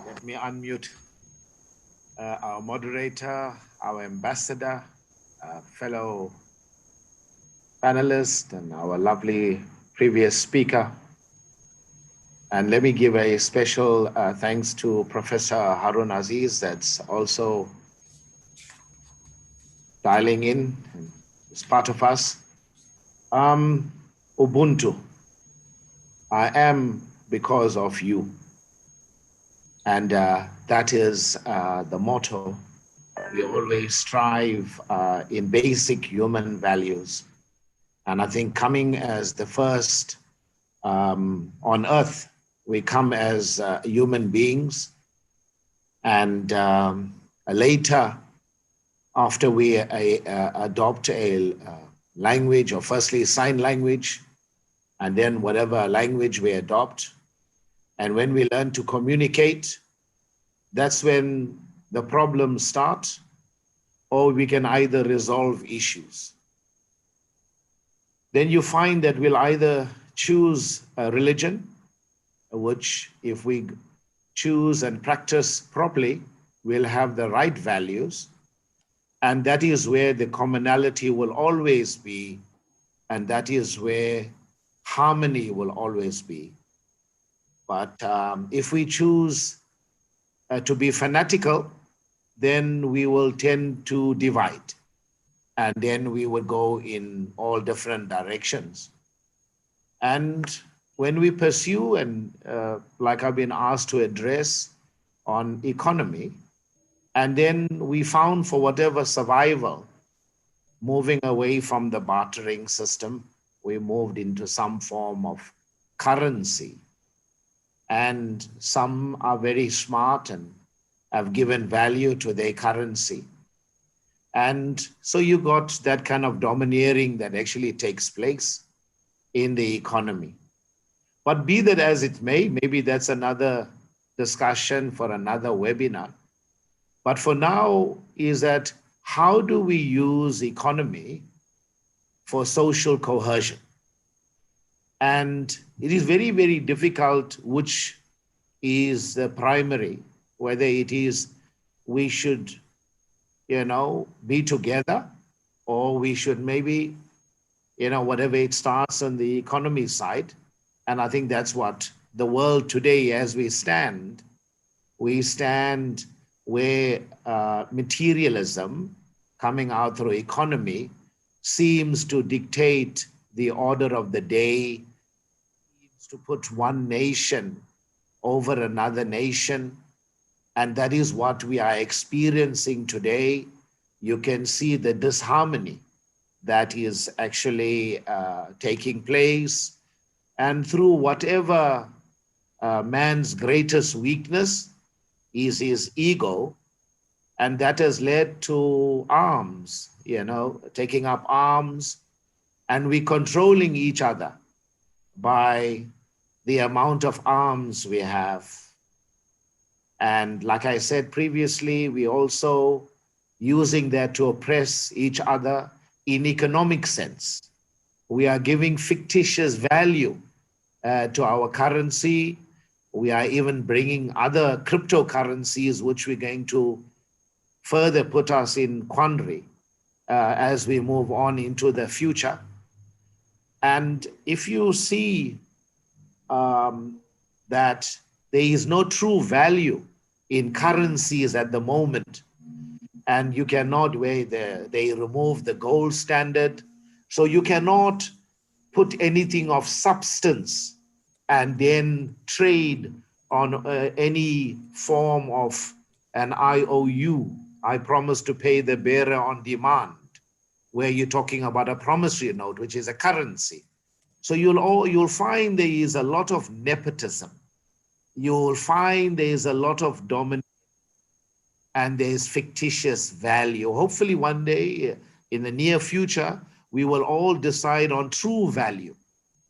Let me unmute our moderator, our ambassador, fellow panelist, and our lovely previous speaker. And let me give a special thanks to Professor Harun Aziz, that's also dialing in, and is part of us. Ubuntu, I am because of you. And that is the motto. We always strive in basic human values. And I think coming as the first on earth, we come as human beings. And later, after we adopt a language, or firstly sign language, and then whatever language we adopt, and when we learn to communicate, that's when the problems start, or we can either resolve issues. Then you find that we'll either choose a religion, which if we choose and practice properly, we'll have the right values. And that is where the commonality will always be. And that is where harmony will always be. But if we choose to be fanatical, then we will tend to divide. And then we would go in all different directions. And when we pursue, and like I've been asked to address on economy, and then we found for whatever survival, moving away from the bartering system, we moved into some form of currency. And some are very smart and have given value to their currency. And so you got that kind of domineering that actually takes place in the economy. But be that as it may, maybe that's another discussion for another webinar. But for now is that how do we use economy for social cohesion? And it is very, very difficult which is the primary, whether it is we should, be together, or we should maybe, whatever it starts on the economy side. And I think that's what the world today, as we stand where materialism coming out through economy seems to dictate the order of the day, seems to put one nation over another nation. And that is what we are experiencing today. You can see the disharmony that is actually taking place. And through whatever man's greatest weakness is his ego, and that has led to arms, taking up arms, and we controlling each other by the amount of arms we have. And like I said previously, we also using that to oppress each other in economic sense. We are giving fictitious value to our currency. We are even bringing other cryptocurrencies, which we're going to further put us in quandary as we move on into the future. And if you see that there is no true value in currencies at the moment, and you cannot, where they remove the gold standard, so you cannot put anything of substance and then trade on any form of an IOU, I promise to pay the bearer on demand, where you're talking about a promissory note, which is a currency. So you'll find there is a lot of nepotism. You'll find there is a lot of dominance, and there's fictitious value. Hopefully one day in the near future, we will all decide on true value.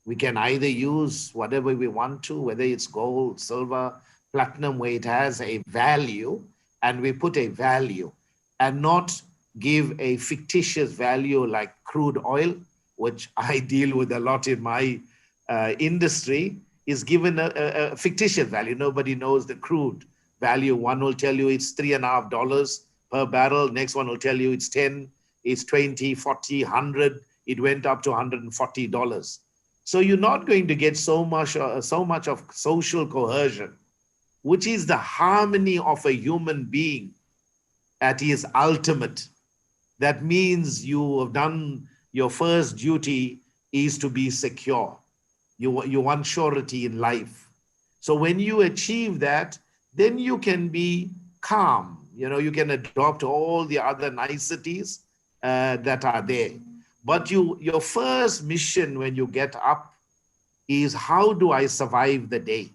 We can either use whatever we want to, whether it's gold, silver, platinum, where it has a value, and we put a value, and not give a fictitious value like crude oil, which I deal with a lot in my industry, is given a fictitious value. Nobody knows the crude value. One will tell you it's $3.50 per barrel. Next one will tell you it's 10, it's 20, 40, 100. It went up to $140. So you're not going to get so much of social cohesion, which is the harmony of a human being at his ultimate. That means you have done your first duty is to be secure. You want surety in life. So when you achieve that, then you can be calm. You can adopt all the other niceties that are there. But your first mission when you get up is, how do I survive the day?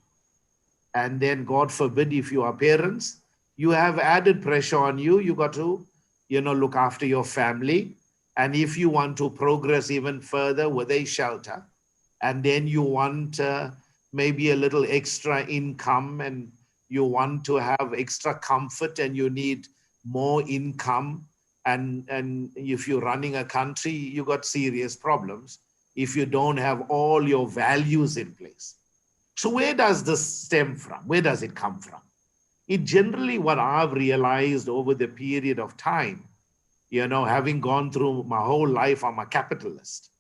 And then, God forbid, if you are parents, you have added pressure on you. You got to, look after your family. And if you want to progress even further with a shelter, and then you want maybe a little extra income, and you want to have extra comfort, and you need more income. And if you're running a country, you got serious problems if you don't have all your values in place. So where does this stem from? Where does it come from? It generally, what I've realized over the period of time, having gone through my whole life, I'm a capitalist,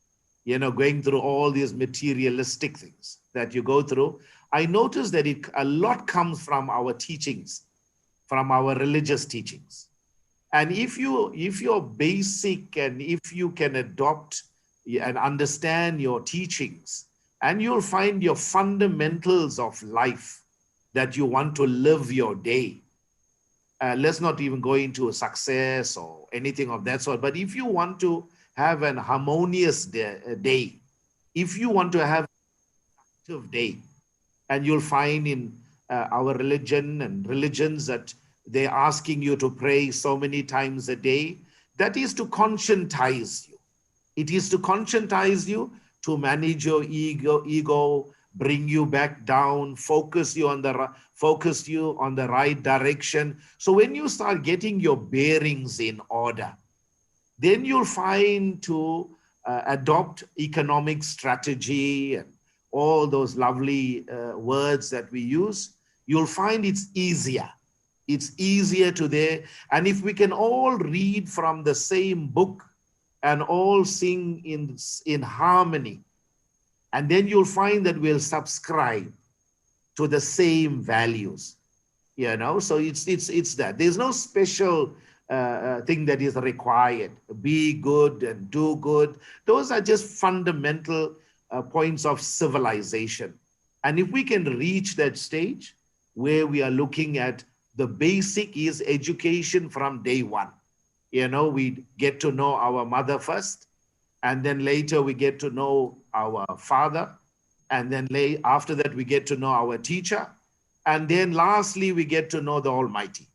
going through all these materialistic things that you go through, I noticed that a lot comes from our teachings, from our religious teachings. And if you're basic, and if you can adopt and understand your teachings, and you'll find your fundamentals of life that you want to live your day. Let's not even go into success or anything of that sort. But if you want to have an harmonious day, if you want to have an active day, and you'll find in our religion and religions that they're asking you to pray so many times a day, that is to conscientize you. It is to conscientize you, to manage your ego, bring you back down, focus you on the right direction. So when you start getting your bearings in order, then you'll find to adopt economic strategy and all those lovely words that we use. You'll find it's easier. It's easier to there. And if we can all read from the same book and all sing in harmony, and then you'll find that we'll subscribe to the same values, so it's that. There's no special thing that is required. Be good and do good. Those are just fundamental points of civilization. And if we can reach that stage where we are looking at the basic is education from day one. We get to know our mother first, and then later we get to know our father, and then after that we get to know our teacher, and then lastly we get to know the Almighty.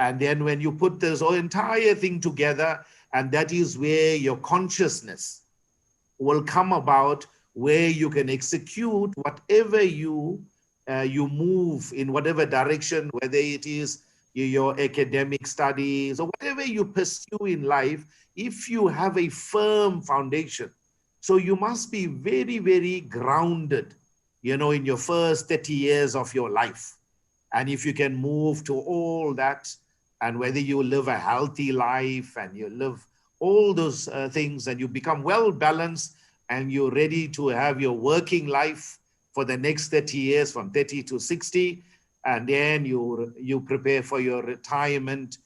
And then when you put this whole entire thing together, and that is where your consciousness will come about, where you can execute whatever you move in whatever direction, whether it is your academic studies or whatever you pursue in life, if you have a firm foundation. So you must be very, very grounded, in your first 30 years of your life. And if you can move to all that, and whether you live a healthy life and you live all those things, and you become well balanced, and you're ready to have your working life for the next 30 years, from 30 to 60, and then you prepare for your retirement,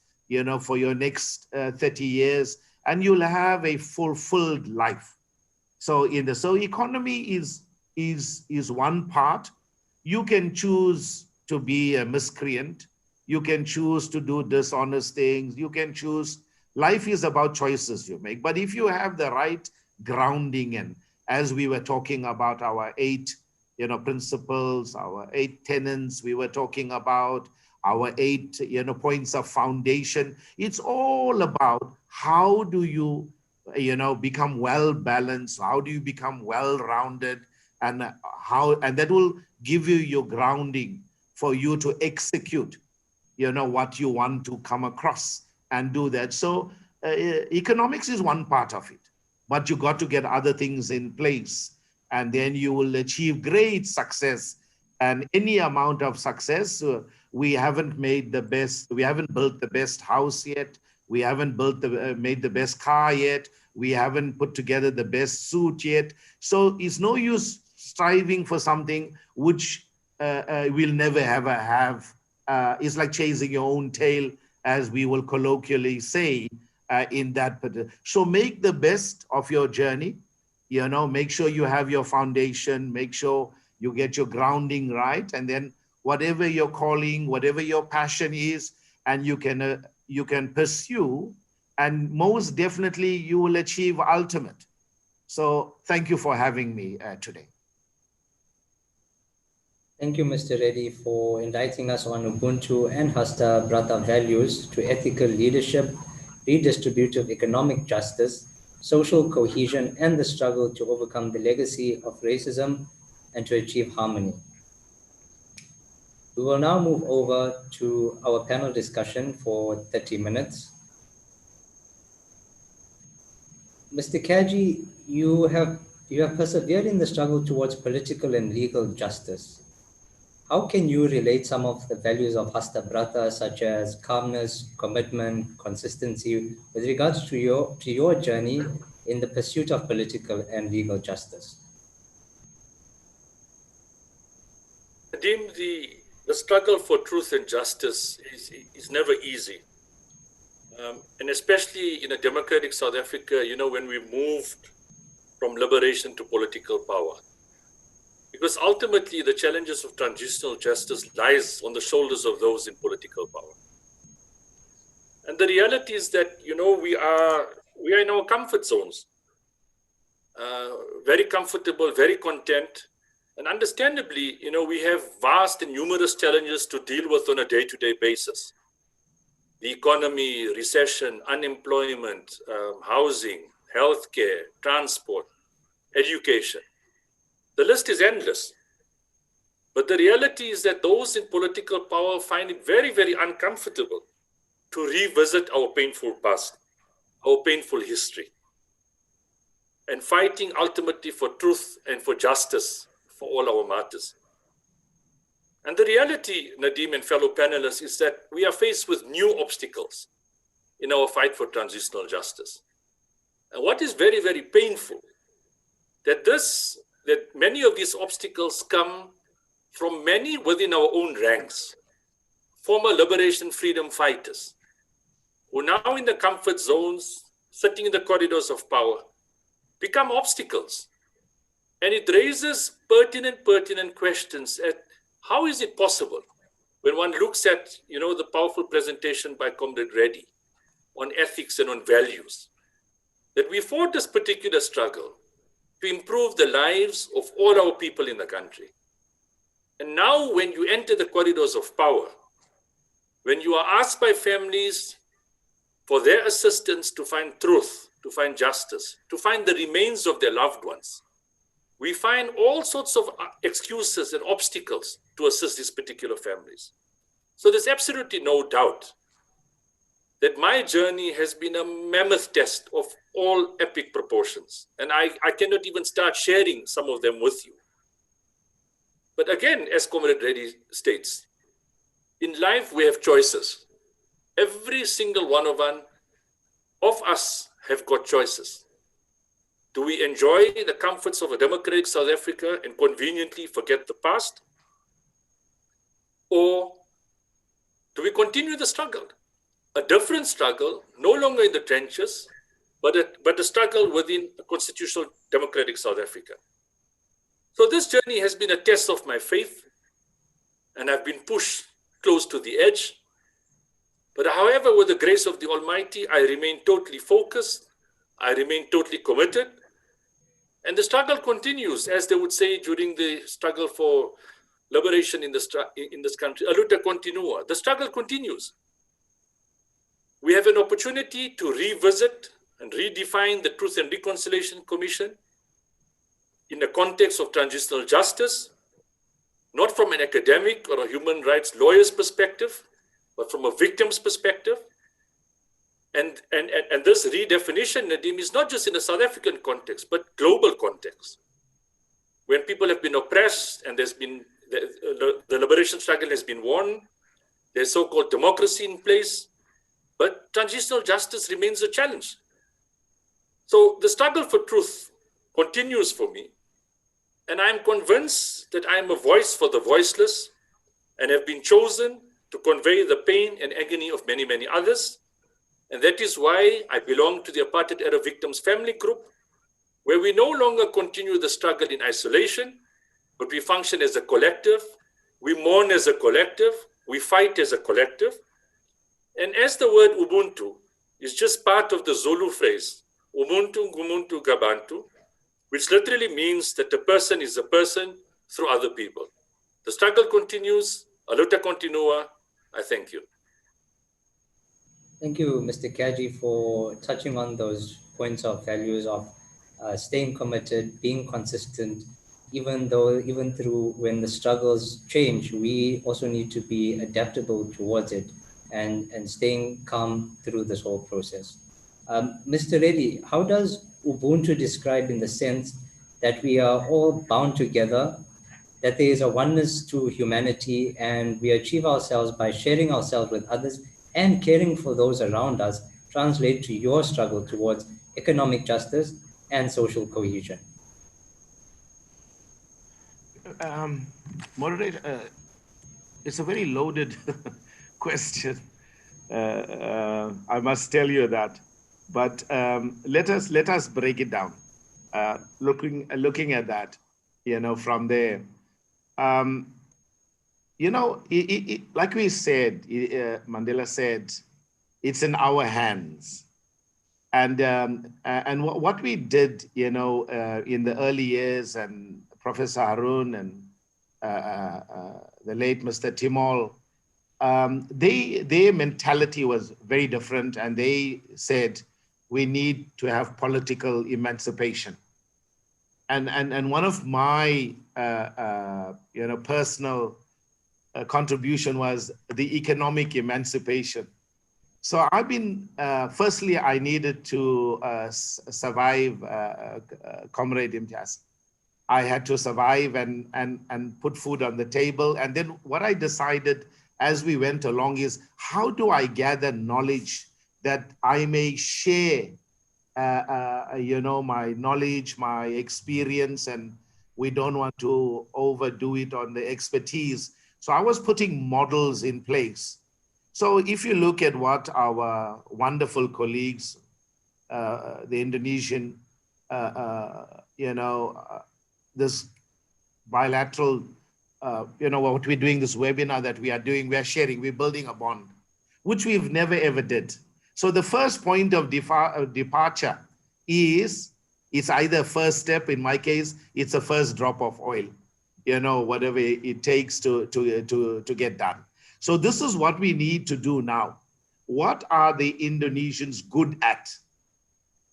for your next 30 years, and you'll have a fulfilled life. So economy is one part. You can choose to be a miscreant. You can choose to do dishonest things. You can choose. Life is about choices you make. But if you have the right grounding, and as we were talking about our 8 principles, our 8 tenets, we were talking about our 8 points of foundation. It's all about how do you become well balanced? How do you become well rounded? And that will give you your grounding for you to execute, what you want to come across and do that. So economics is one part of it, but you got to get other things in place, and then you will achieve great success. And any amount of success, we haven't built the best house yet. We haven't made the best car yet. We haven't put together the best suit yet. So it's no use striving for something which we'll never ever have. It's like chasing your own tail, as we will colloquially say in that. So make the best of your journey. Make sure you have your foundation. Make sure you get your grounding right, and then whatever your calling, whatever your passion is, and you can pursue, and most definitely you will achieve ultimate. So thank you for having me today. Thank you, Mr. Reddy, for enlightening us on Ubuntu and Hasta Brata values to ethical leadership, redistributive economic justice, social cohesion, and the struggle to overcome the legacy of racism and to achieve harmony. We will now move over to our panel discussion for 30 minutes. Mr. Kaji, you have persevered in the struggle towards political and legal justice. How can you relate some of the values of Astabrata, such as calmness, commitment, consistency, with regards to your journey in the pursuit of political and legal justice? Nadim, the struggle for truth and justice is never easy. And especially in a democratic South Africa, when we moved from liberation to political power. Because ultimately the challenges of transitional justice lies on the shoulders of those in political power. And the reality is that, we are in our comfort zones, very comfortable, very content. And understandably, we have vast and numerous challenges to deal with on a day-to-day basis. The economy, recession, unemployment, housing, healthcare, transport, education. The list is endless. But the reality is that those in political power find it very, very uncomfortable to revisit our painful past, our painful history, and fighting ultimately for truth and for justice for all our martyrs. And the reality, Nadim and fellow panelists, is that we are faced with new obstacles in our fight for transitional justice. And what is very, very painful, that many of these obstacles come from many within our own ranks, former liberation freedom fighters, who now in the comfort zones, sitting in the corridors of power, become obstacles. And it raises pertinent questions at how is it possible, when one looks at, the powerful presentation by Comrade Reddy on ethics and on values, that we fought this particular struggle to improve the lives of all our people in the country. And now when you enter the corridors of power, when you are asked by families for their assistance to find truth, to find justice, to find the remains of their loved ones, we find all sorts of excuses and obstacles to assist these particular families. So there's absolutely no doubt that my journey has been a mammoth test of all epic proportions. And I cannot even start sharing some of them with you. But again, as Comrade Reddy states, in life we have choices. Every single one of us have got choices. Do we enjoy the comforts of a democratic South Africa and conveniently forget the past? Or do we continue the struggle? A different struggle, no longer in the trenches, but a struggle within a constitutional democratic South Africa. So this journey has been a test of my faith, and I've been pushed close to the edge. But however, with the grace of the Almighty, I remain totally focused. I remain totally committed. And the struggle continues, as they would say during the struggle for liberation in this country, a luta continua. The struggle continues. We have an opportunity to revisit and redefine the Truth and Reconciliation Commission in the context of transitional justice, not from an academic or a human rights lawyer's perspective, but from a victim's perspective. And this redefinition, Nadim, is not just in a South African context, but global context. When people have been oppressed and there's been the liberation struggle has been won, there's so-called democracy in place, but transitional justice remains a challenge. So the struggle for truth continues for me, and I'm convinced that I am a voice for the voiceless and have been chosen to convey the pain and agony of many, many others. And that is why I belong to the Apartheid Era Victims Family Group, where we no longer continue the struggle in isolation, but we function as a collective, we mourn as a collective, we fight as a collective. And as the word Ubuntu is just part of the Zulu phrase, Ubuntu, Ngumuntu, Gabantu, which literally means that a person is a person through other people. The struggle continues, a luta continua. I thank you. Thank you, Mr. Kaji, for touching on those points of values of staying committed, being consistent, even through when the struggles change, we also need to be adaptable towards it and staying calm through this whole process. Mr. Reddy, how does Ubuntu describe in the sense that we are all bound together, that there is a oneness to humanity, and we achieve ourselves by sharing ourselves with others and caring for those around us, translate to your struggle towards economic justice and social cohesion? Moderator, it's a very loaded question. I must tell you that. But let us break it down. Looking at that, from there. Like we said, Mandela said, it's in our hands. And what we did, in the early years, and Professor Harun and the late Mr. Timol, their mentality was very different, and they said we need to have political emancipation. And one of my personal contribution was the economic emancipation. So I've been, firstly, I needed to survive, Comrade Imtiaz. I had to survive and put food on the table. And then what I decided as we went along is, how do I gather knowledge that I may share, my knowledge, my experience, and we don't want to overdo it on the expertise. So I was putting models in place. So if you look at what our wonderful colleagues, the Indonesian, this bilateral, what we're doing, this webinar that we are doing, we are sharing, we're building a bond, which we've never ever did. So the first point of departure is, it's either a first step, in my case, it's a first drop of oil, whatever it takes to get done. So this is what we need to do now. What are the Indonesians good at?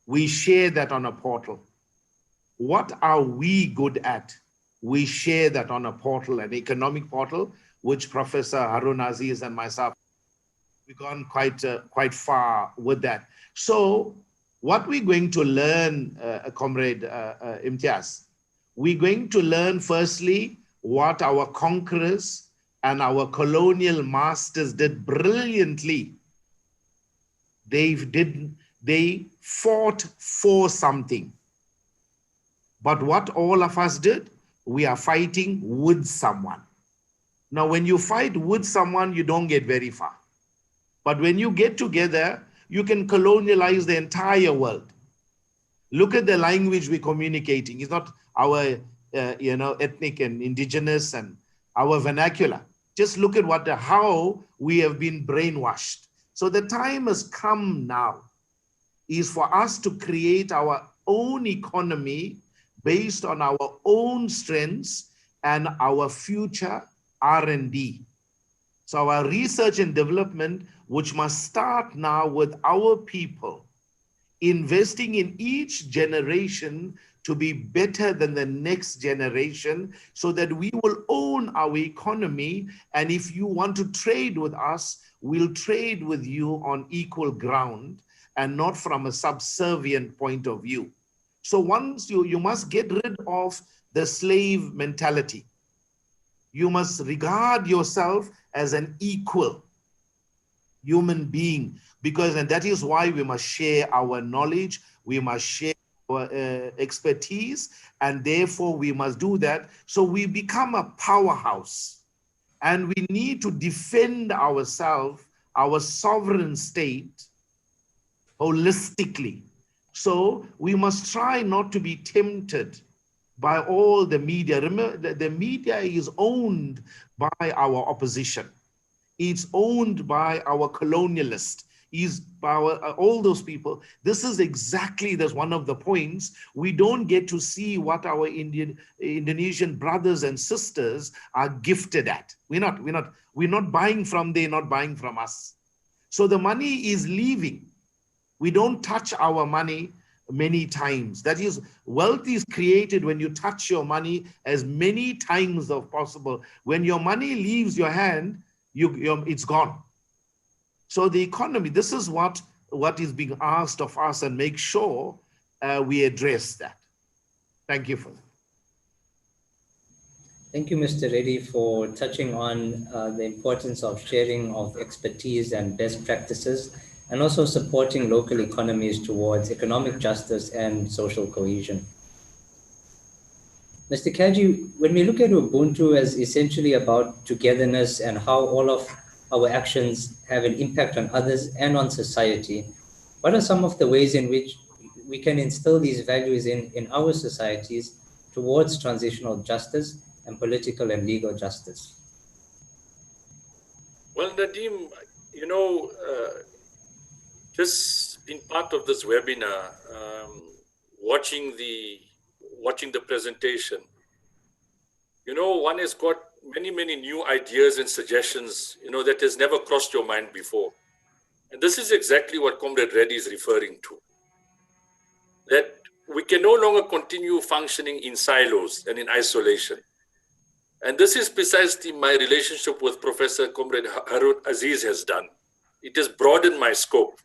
We share that on a portal. What are we good at? We share that on a portal, an economic portal, which Professor Harun Aziz and myself, we've gone quite far with that. So what we're going to learn, Comrade Imtiaz, we're going to learn firstly what our conquerors and our colonial masters did brilliantly. They fought for something. But what all of us did, we are fighting with someone. Now, when you fight with someone, you don't get very far. But when you get together, you can colonialize the entire world. Look at the language we're communicating. It's not our, ethnic and indigenous and our vernacular. Just look at how we have been brainwashed. So the time has come now is for us to create our own economy based on our own strengths and our future R&D. So our research and development, which must start now with our people, investing in each generation to be better than the next generation, so that we will own our economy. And if you want to trade with us, we'll trade with you on equal ground and not from a subservient point of view. So once you must get rid of the slave mentality. You must regard yourself as an equal human being, and that is why we must share our knowledge, we must share our expertise, and therefore we must do that. So we become a powerhouse, and we need to defend ourselves, our sovereign state, holistically. So we must try not to be tempted by all the media. Remember, the media is owned by our opposition. It's owned by our colonialists, is by all those people. This is exactly, that's one of the points. We don't get to see what our Indonesian brothers and sisters are gifted at. We're not buying from, they're not buying from us. So the money is leaving. We don't touch our money many times. That is, wealth is created when you touch your money as many times as possible. When your money leaves your hand, it's gone. So the economy, this is what is being asked of us, and make sure we address that. Thank you for that. Thank you, Mr. Reddy, for touching on the importance of sharing of expertise and best practices, and also supporting local economies towards economic justice and social cohesion. Mr. Kaji, when we look at Ubuntu as essentially about togetherness and how all of our actions have an impact on others and on society, what are some of the ways in which we can instill these values in our societies towards transitional justice and political and legal justice? Well, Nadim, just being part of this webinar, watching the presentation, one has got many new ideas and suggestions, that has never crossed your mind before. And this is exactly what Comrade Reddy is referring to. That we can no longer continue functioning in silos and in isolation. And this is precisely my relationship with Professor Comrade Harun Aziz has done. It has broadened my scope.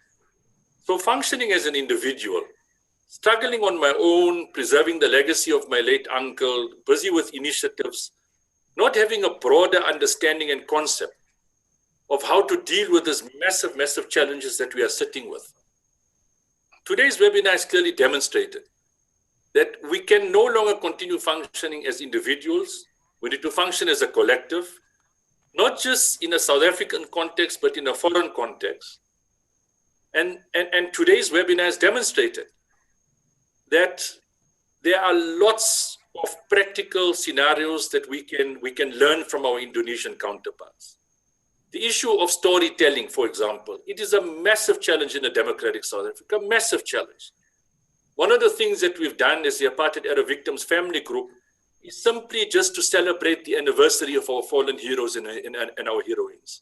So functioning as an individual, struggling on my own, preserving the legacy of my late uncle, busy with initiatives, not having a broader understanding and concept of how to deal with these massive challenges that we are sitting with. Today's webinar has clearly demonstrated that we can no longer continue functioning as individuals. We need to function as a collective, not just in a South African context, but in a foreign context. And today's webinar has demonstrated that there are lots of practical scenarios that we can learn from our Indonesian counterparts. The issue of storytelling, for example, it is a massive challenge in a democratic South Africa, a massive challenge. One of the things that we've done as the Apartheid Era Victims Family Group is simply just to celebrate the anniversary of our fallen heroes and our heroines.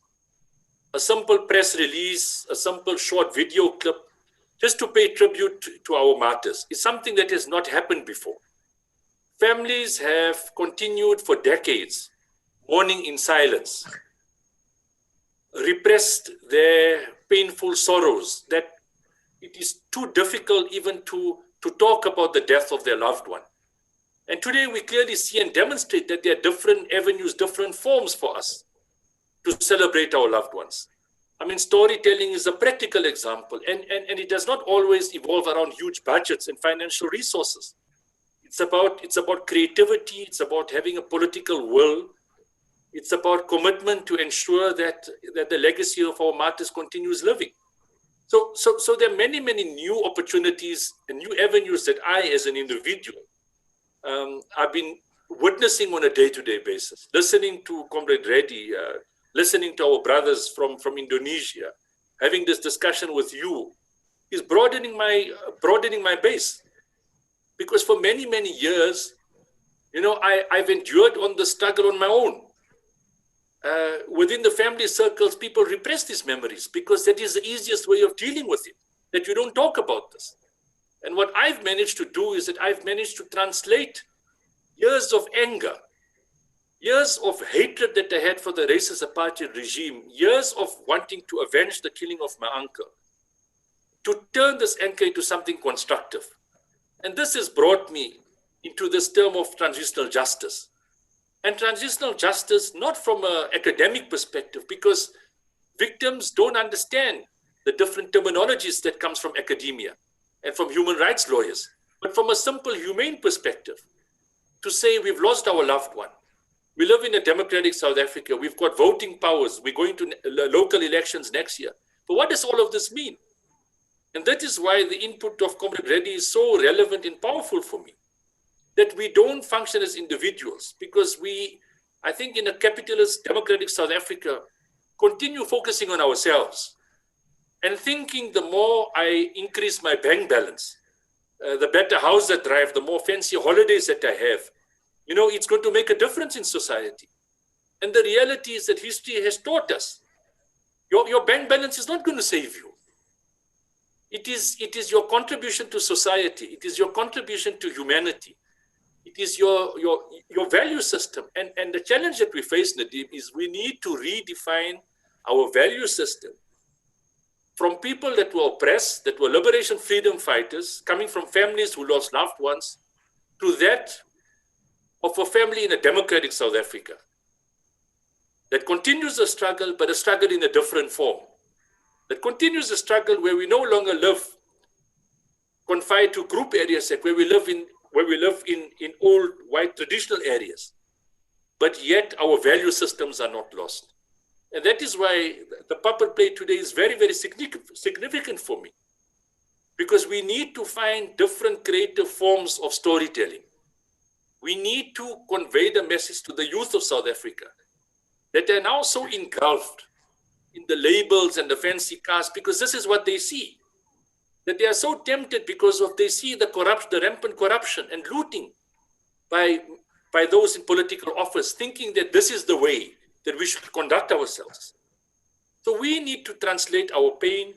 A simple press release, a simple short video clip, just to pay tribute to our martyrs, is something that has not happened before. Families have continued for decades mourning in silence, repressed their painful sorrows, that it is too difficult even to talk about the death of their loved one. And today we clearly see and demonstrate that there are different avenues, different forms for us to celebrate our loved ones. I mean, storytelling is a practical example, and it does not always evolve around huge budgets and financial resources. It's about creativity, it's about having a political will, it's about commitment to ensure that the legacy of our martyrs continues living. So there are many new opportunities and new avenues that I, as an individual, I've been witnessing on a day-to-day basis, listening to Comrade Reddy, listening to our brothers from Indonesia, having this discussion with you, is broadening my base. Because for many years, I've endured on the struggle on my own. Within the family circles, people repress these memories because that is the easiest way of dealing with it, that you don't talk about this. And what I've managed to do is that I've managed to translate years of anger, years of hatred that I had for the racist apartheid regime, years of wanting to avenge the killing of my uncle, to turn this anger into something constructive. And this has brought me into this term of transitional justice. And transitional justice, not from an academic perspective, because victims don't understand the different terminologies that comes from academia and from human rights lawyers, but from a simple humane perspective, to say we've lost our loved one. We live in a democratic South Africa. We've got voting powers. We're going to local elections next year. But what does all of this mean? And that is why the input of Comrade Reddy is so relevant and powerful for me, that we don't function as individuals, because we, I think in a capitalist democratic South Africa, continue focusing on ourselves and thinking the more I increase my bank balance, the better house I drive, the more fancy holidays that I have, you know, it's going to make a difference in society. And the reality is that history has taught us, your bank balance is not going to save you. It is your contribution to society. It is your contribution to humanity. It is your value system. And the challenge that we face, Nadeem, is we need to redefine our value system from people that were oppressed, that were liberation freedom fighters, coming from families who lost loved ones, to that of a family in a democratic South Africa that continues the struggle, but a struggle in a different form. That continues the struggle where we no longer live confined to group areas, like where we live in old white traditional areas, but yet our value systems are not lost. And that is why the puppet play today is very, very significant for me, because we need to find different creative forms of storytelling. We need to convey the message to the youth of South Africa that they're now so engulfed in the labels and the fancy cars, because this is what they see, that they are so tempted because of they see the corruption, the rampant corruption and looting by those in political office, thinking that this is the way that we should conduct ourselves. So we need to translate our pain,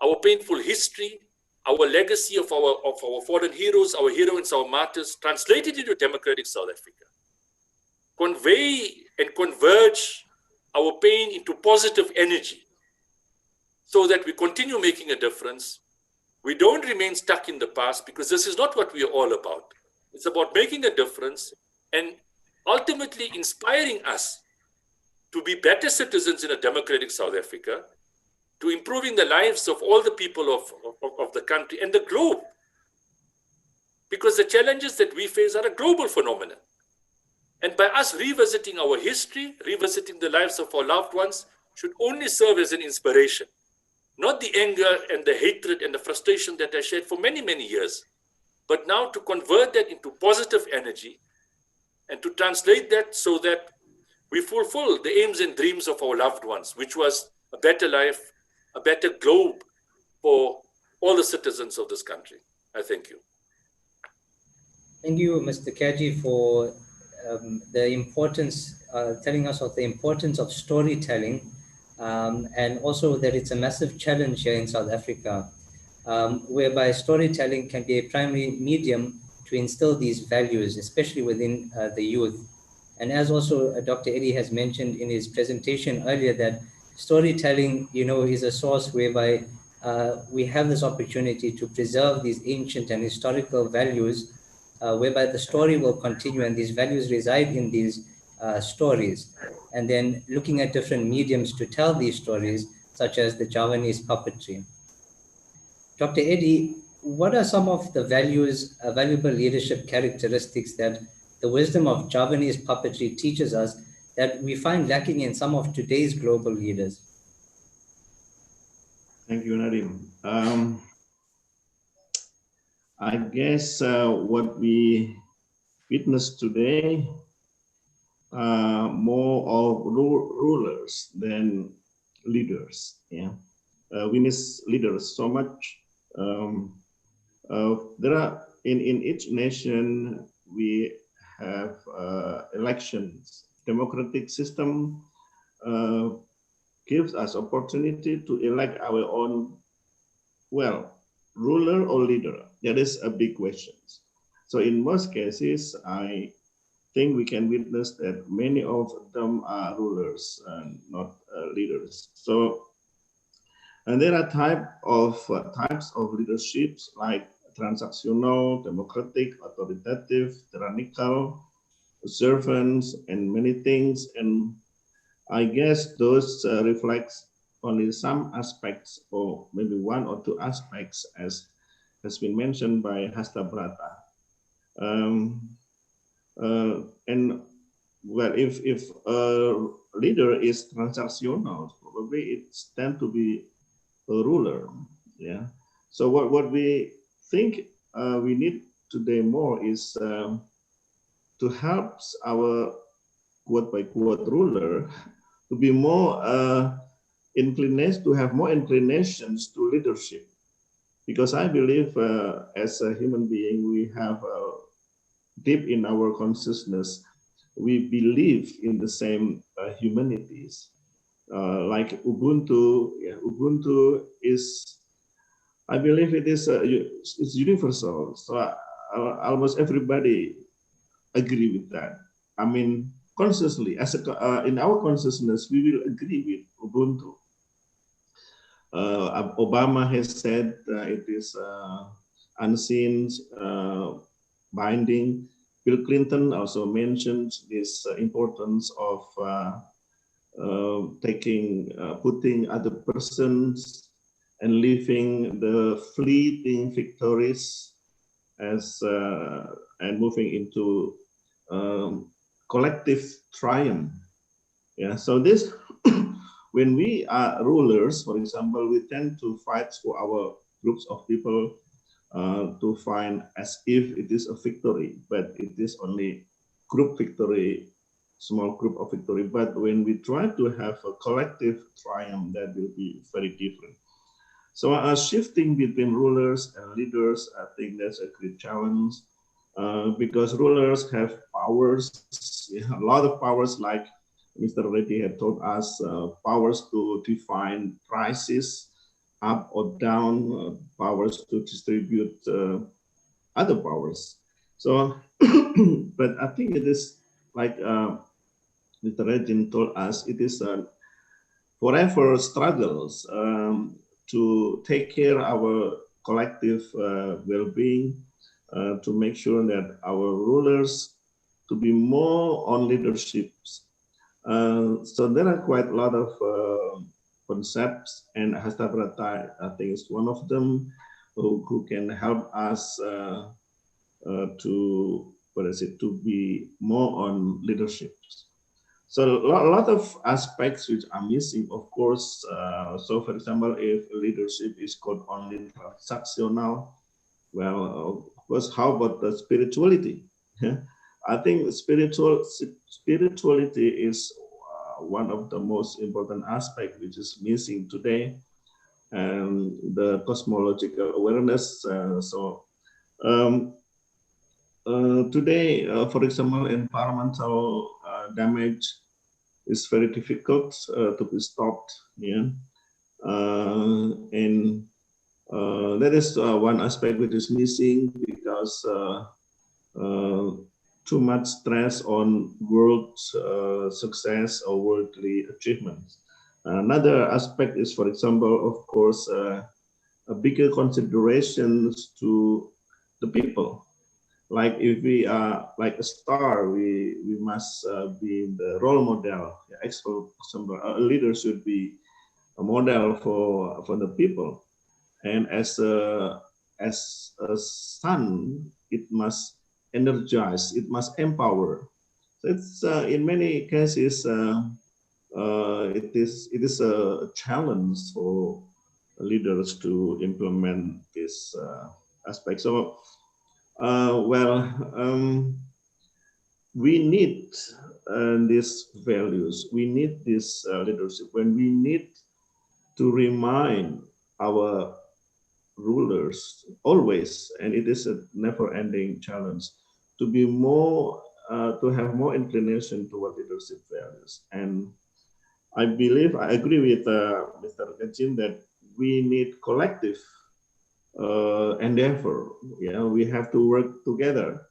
our painful history, our legacy of our fallen heroes, our heroines, our martyrs, translate it into democratic South Africa. Convey and converge our pain into positive energy so that we continue making a difference. We don't remain stuck in the past, because this is not what we are all about. It's about making a difference and ultimately inspiring us to be better citizens in a democratic South Africa, to improving the lives of all the people of the country and the globe. Because the challenges that we face are a global phenomenon. And by us revisiting our history, revisiting the lives of our loved ones, should only serve as an inspiration, not the anger and the hatred and the frustration that I shared for many, many years, but now to convert that into positive energy and to translate that so that we fulfill the aims and dreams of our loved ones, which was a better life, a better globe for all the citizens of this country. I thank you. Thank you, Mr. Kaji, for the importance, telling us of the importance of storytelling, and also that it's a massive challenge here in South Africa, whereby storytelling can be a primary medium to instill these values, especially within the youth. And as also Dr. Eddie has mentioned in his presentation earlier, that storytelling, you know, is a source whereby we have this opportunity to preserve these ancient and historical values, whereby the story will continue and these values reside in these stories. And then looking at different mediums to tell these stories, such as the Javanese puppetry. Dr. Eddie, what are some of the valuable leadership characteristics that the wisdom of Javanese puppetry teaches us that we find lacking in some of today's global leaders? Thank you, Nadim. I guess what we witness today are more of rulers than leaders. Yeah, we miss leaders so much. There are in each nation we have elections. Democratic system gives us opportunity to elect our own, well, ruler or leader. That is a big question. So in most cases, I think we can witness that many of them are rulers and not leaders. So, and there are types of leaderships like transactional, democratic, authoritative, tyrannical, servants, and many things. And I guess those reflects only some aspects, or maybe one or two aspects, as has been mentioned by Astabrata. And well, if a leader is transactional, probably it's tend to be a ruler. Yeah. So what we think we need today more is to help our quote by quote ruler to be more inclination to have more inclinations to leadership, because I believe as a human being we have deep in our consciousness we believe in the same humanities. Like Ubuntu, yeah, Ubuntu is, I believe it is it's universal. So almost everybody agree with that. I mean, consciously, as a, in our consciousness, we will agree with Ubuntu. Obama has said it is unseen, binding. Bill Clinton also mentions this importance of putting other persons and leaving the fleeting victories as and moving into collective triumph. Yeah, so this when we are rulers, for example, we tend to fight for our groups of people to find as if it is a victory, but it is only group victory, small group of victory. But when we try to have a collective triumph, that will be very different. So shifting between rulers and leaders, I think that's a great challenge because rulers have powers, yeah, a lot of powers, like Mr. Reddy had told us, powers to define prices up or down, powers to distribute other powers. So, but I think it is like Mr. Reddy told us, it is forever struggles to take care of our collective well-being, to make sure that our rulers to be more on leaderships. So there are quite a lot of concepts, and Astabrata, I think, is one of them, who can help us to, what is it, to be more on leadership. So a lot of aspects which are missing, of course. So for example, if leadership is called only transactional, well, of course, how about the spirituality? I think spirituality is one of the most important aspects which is missing today, and the cosmological awareness. Today, for example, environmental damage is very difficult to be stopped. Yeah, and that is one aspect which is missing, because too much stress on world success or worldly achievements. Another aspect is, for example, of course, a bigger considerations to the people. Like if we are like a star, we must be the role model. For example, a leader should be a model for the people, and as a son, it must energize, it must empower. So it's in many cases it is a challenge for leaders to implement this aspect. So we need these values. We need this leadership. When we need to remind our rulers always, and it is a never-ending challenge, to be more, to have more inclination toward leadership values. And I believe, I agree with Mr. Kachin that we need collective endeavor. Yeah, we have to work together.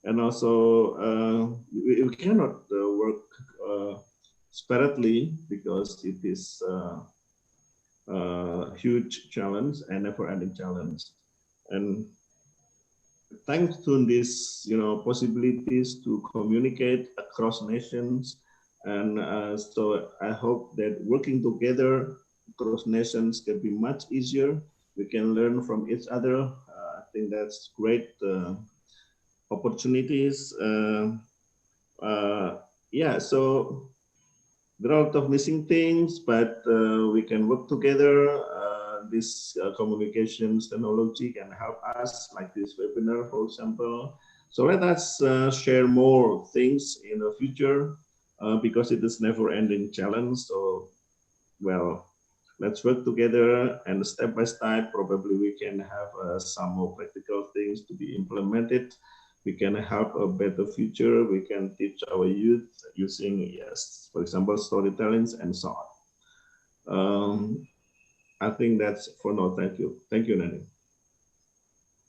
And also, we cannot work separately because it is a huge challenge and never-ending challenge. And thanks to this, possibilities to communicate across nations, and so I hope that working together across nations can be much easier. We can learn from each other. I think that's great opportunities. Yeah, so there are a lot of missing things, but we can work together. This communications technology can help us, like this webinar, for example. So let us share more things in the future because it is never-ending challenge. So, well, let's work together, and step by step, probably we can have some more practical things to be implemented. We can have a better future. We can teach our youth using, yes, for example, storytellings and so on. I think that's for now. Thank you. Thank you, Nani.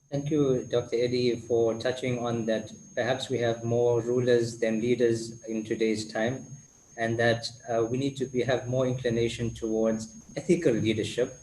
Thank you, Dr. Eddie, for touching on that. Perhaps we have more rulers than leaders in today's time, and that we need to have more inclination towards ethical leadership,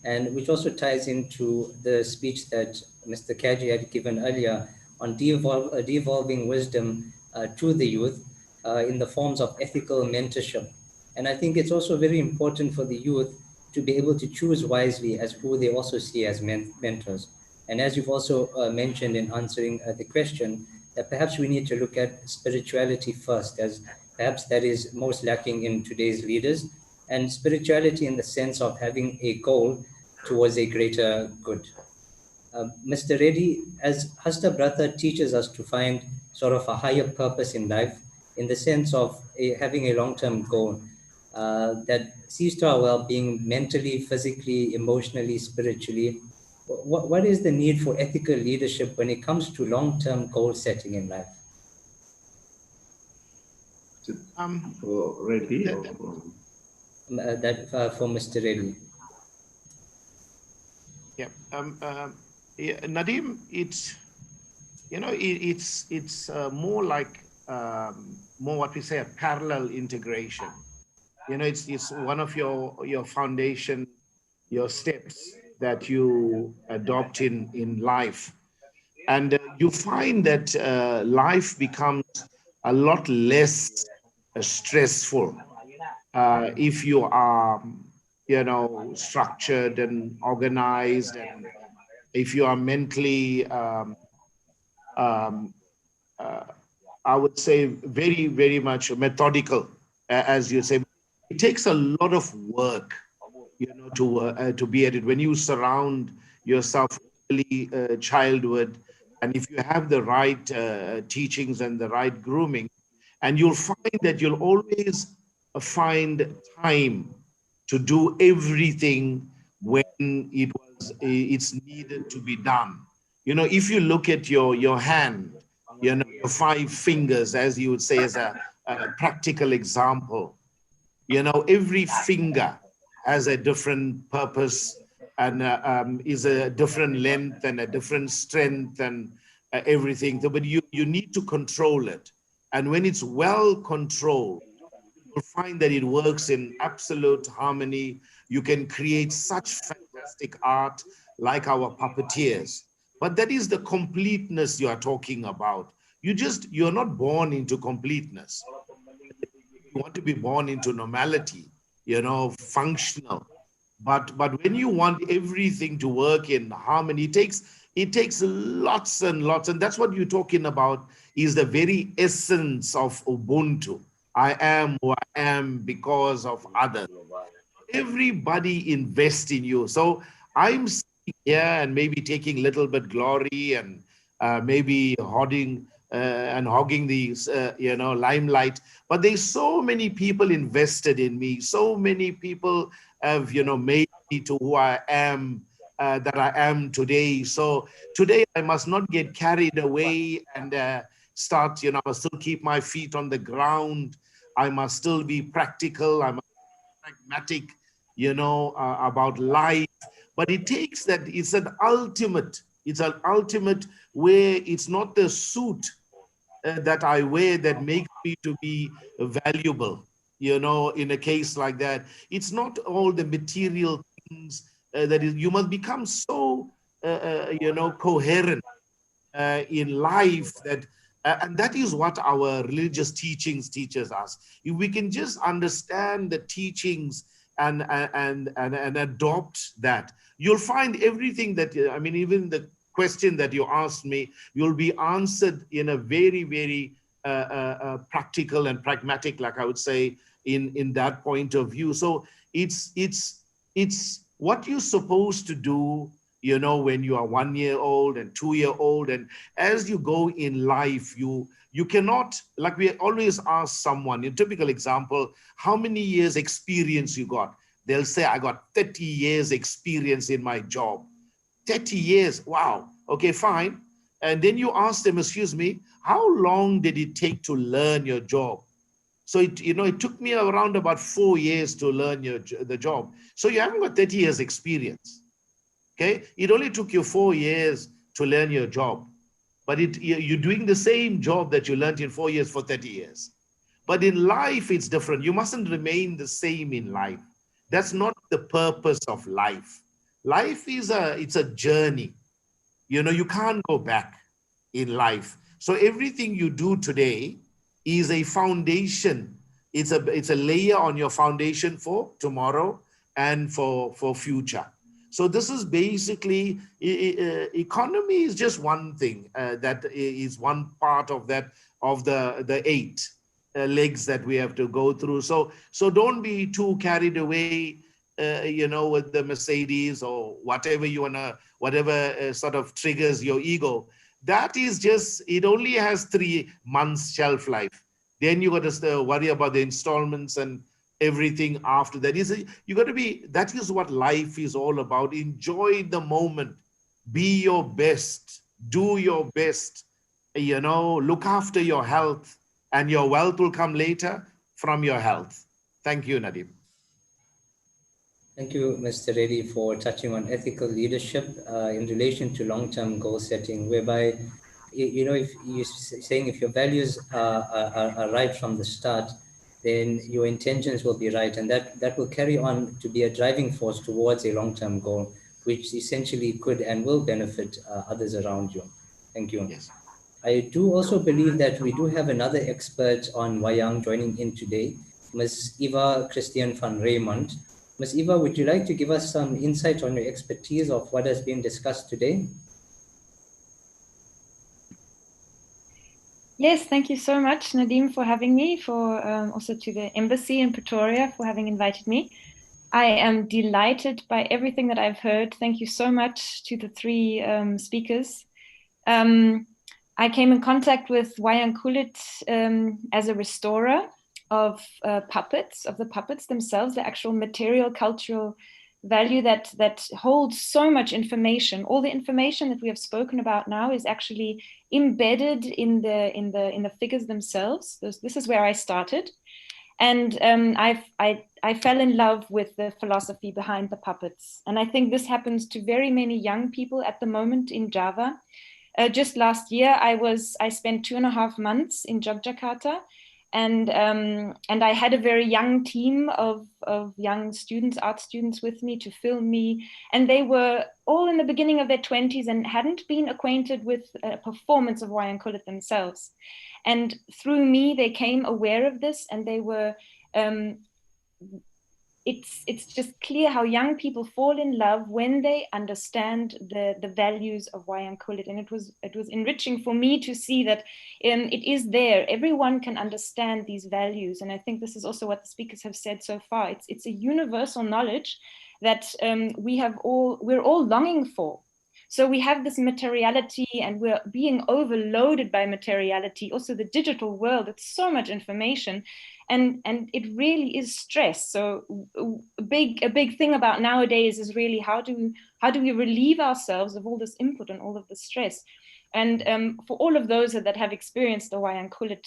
and which also ties into the speech that Mr. Kaji had given earlier on devolving wisdom to the youth in the forms of ethical mentorship. And I think it's also very important for the youth to be able to choose wisely as who they also see as mentors. And as you've also mentioned in answering the question, that perhaps we need to look at spirituality first, as perhaps that is most lacking in today's leaders, and spirituality in the sense of having a goal towards a greater good. Mr. Reddy, as Astabrata teaches us to find sort of a higher purpose in life, in the sense of having a long-term goal that sees to our well-being mentally, physically, emotionally, spiritually. What is the need for ethical leadership when it comes to long-term goal setting in life? Ready? That for Mr. Reddy. Yeah, yeah, Nadim, it's it's more like more what we say a parallel integration. It's one of your foundation, your steps that you adopt in life, and you find that life becomes a lot less stressful if you are structured and organized, and if you are mentally um, uh, I would say very, very much methodical, as you say. It takes a lot of work, to be at it. When you surround yourself early childhood, and if you have the right teachings and the right grooming, and you'll find that you'll always find time to do everything when it's needed to be done. If you look at your hand, your 5 fingers, as you would say, as a practical example, every finger has a different purpose, and is a different length and a different strength and everything. But you need to control it. And when it's well controlled, you'll find that it works in absolute harmony. You can create such fantastic art like our puppeteers. But that is the completeness you are talking about. You're not born into completeness. You want to be born into normality, functional. But when you want everything to work in harmony, it takes lots and lots. And that's what you're talking about, is the very essence of Ubuntu. I am who I am because of others. Everybody invest in you. So I'm sitting here and maybe taking a little bit glory, and maybe hogging the limelight. But there's so many people invested in me. So many people have made me to who I am, that I am today. So today I must not get carried away and start. I must still keep my feet on the ground. I must still be practical. I must be pragmatic, about life. but it takes that, it's an ultimate where it's not the suit that I wear that makes me to be valuable. In a case like that, it's not all the material things that is, you must become so, coherent in life that, and that is what our religious teachings teaches us. If we can just understand the teachings and adopt that, you'll find everything that, even the question that you asked me, you'll be answered in a very, very practical and pragmatic, like I would say, in that point of view. So it's what you're supposed to do, when you are 1 year old and 2 year old, and as you go in life, you cannot, like we always ask someone, a typical example, how many years experience you got? They'll say, I got 30 years experience in my job. 30 years, wow, okay, fine. And then you ask them, excuse me, how long did it take to learn your job? So it took me around about 4 years to learn the job. So you haven't got 30 years experience. Okay, it only took you 4 years to learn your job, but you're doing the same job that you learned in 4 years for 30 years. But in life, it's different. You mustn't remain the same in life. That's not the purpose of life. Life it's a journey. You can't go back in life. So everything you do today is a foundation. It's a layer on your foundation for tomorrow and for future. So this is basically, economy is just one thing, that is one part of that, of the 8 legs that we have to go through. So don't be too carried away, with the Mercedes or whatever whatever sort of triggers your ego. That is just, it only has 3 months shelf life. Then you got to worry about the installments and everything after that. That is what life is all about. Enjoy the moment, be your best, do your best, look after your health, and your wealth will come later from your health. Thank you, Nadim. Thank you, Mr. Reddy, for touching on ethical leadership in relation to long-term goal setting, whereby, if you're saying if your values are right from the start, then your intentions will be right, and that will carry on to be a driving force towards a long-term goal, which essentially could and will benefit others around you. Thank you. Yes. I do also believe that we do have another expert on Wayang joining in today, Ms. Eva Christian van Raymond. Ms. Eva, would you like to give us some insight on your expertise of what has been discussed today? Yes, thank you so much, Nadim, for having me, for also to the embassy in Pretoria for having invited me. I am delighted by everything that I've heard. Thank you so much to the 3 speakers. I came in contact with Wayang Kulit as a restorer of puppets, of the puppets themselves, the actual material cultural value that holds so much information. All the information that we have spoken about now is actually embedded in the figures themselves. This is where I started, and I fell in love with the philosophy behind the puppets. And I think this happens to very many young people at the moment in Java. Just last year, I spent 2.5 months in Yogyakarta, and I had a very young team of young students, art students with me to film me, and they were all in the beginning of their 20s and hadn't been acquainted with a performance of Wayang Kulit themselves. And through me, they came aware of this, and they were, it's just clear how young people fall in love when they understand the values of Wayang Kulit. And it was enriching for me to see that it is there. Everyone can understand these values. And I think this is also what the speakers have said so far. It's a universal knowledge that we're all longing for. So we have this materiality, and we're being overloaded by materiality. Also the digital world, it's so much information, and it really is stress. So a big thing about nowadays is really how do we relieve ourselves of all this input and all of the stress. And for all of those that have experienced the Wayang Kulit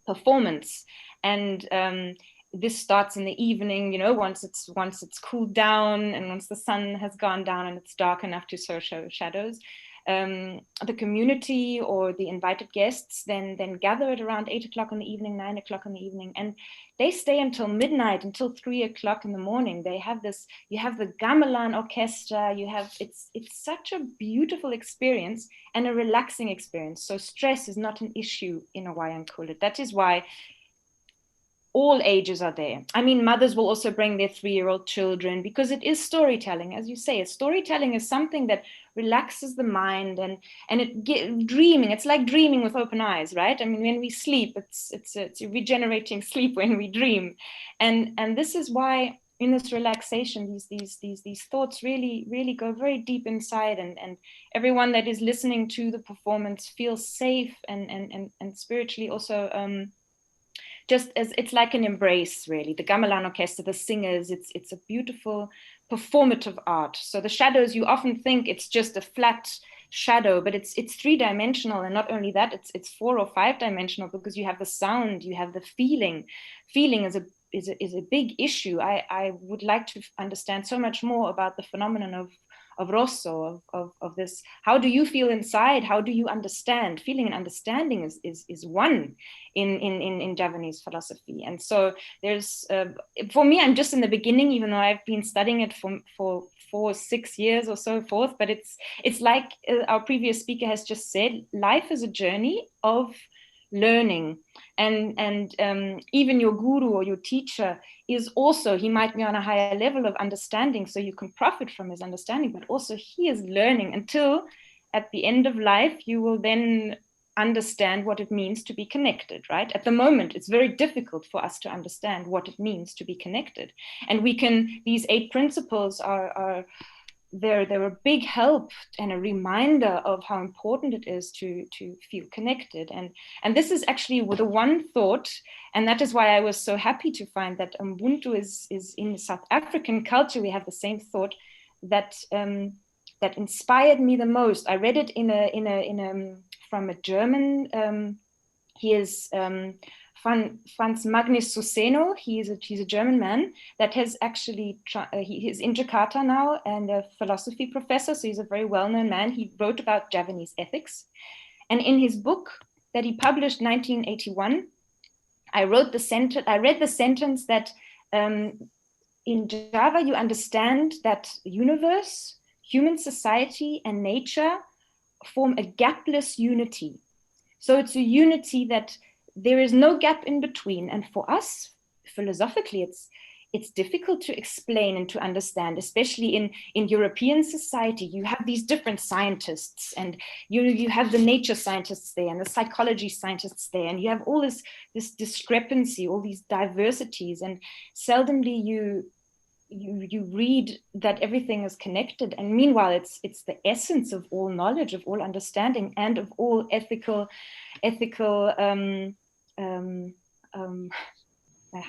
performance, and this starts in the evening, you know, once it's cooled down and once the sun has gone down and it's dark enough to show shadows. The community or the invited guests then gather at around 8 o'clock in the evening, 9 o'clock in the evening, and they stay until midnight, until 3 o'clock in the morning. They have this, you have the gamelan orchestra, you have, it's such a beautiful experience and a relaxing experience. So stress is not an issue in a Wayang Kulit. That is why all ages are there. I mean, mothers will also bring their 3-year-old children, because it is storytelling, as you say. Storytelling is something that relaxes the mind and dreaming. It's like dreaming with open eyes, right? I mean, when we sleep, it's regenerating sleep when we dream, and this is why in this relaxation, these thoughts really go very deep inside, and everyone that is listening to the performance feels safe and spiritually also. Just as it's like an embrace, really. The gamelan orchestra, the singers, it's a beautiful performative art. So the shadows, you often think it's just a flat shadow, but it's 3-dimensional, and not only that, it's 4 or 5-dimensional, because you have the sound, you have the feeling. Feeling is a big issue. I would like to understand so much more about the phenomenon of Rosso, of this. How do you feel inside? How do you understand? Feeling and understanding is one in Javanese philosophy. And so there's, for me, I'm just in the beginning, even though I've been studying it for 6 years or so forth, but it's like our previous speaker has just said, life is a journey of learning, and even your guru or your teacher is also, he might be on a higher level of understanding, so you can profit from his understanding, but also he is learning until at the end of life you will then understand what it means to be connected, right? At the moment it's very difficult for us to understand what it means to be connected, and these 8 principles are they're a big help and a reminder of how important it is to feel connected. And this is actually the one thought, and that is why I was so happy to find that Ubuntu is in South African culture. We have the same thought that that inspired me the most. I read it from a German. He is Franz Magnus Suseno. He's a German man that has actually, he is in Jakarta now and a philosophy professor, so he's a very well-known man. He wrote about Javanese ethics. And in his book that he published 1981, I read the sentence that in Java you understand that universe, human society, and nature form a gapless unity. So it's a unity that there is no gap in between. And for us, philosophically, it's difficult to explain and to understand, especially in European society. You have these different scientists, and you have the nature scientists there and the psychology scientists there, and you have all this discrepancy, all these diversities, and seldomly you read that everything is connected. And meanwhile, it's the essence of all knowledge, of all understanding, and of all ethical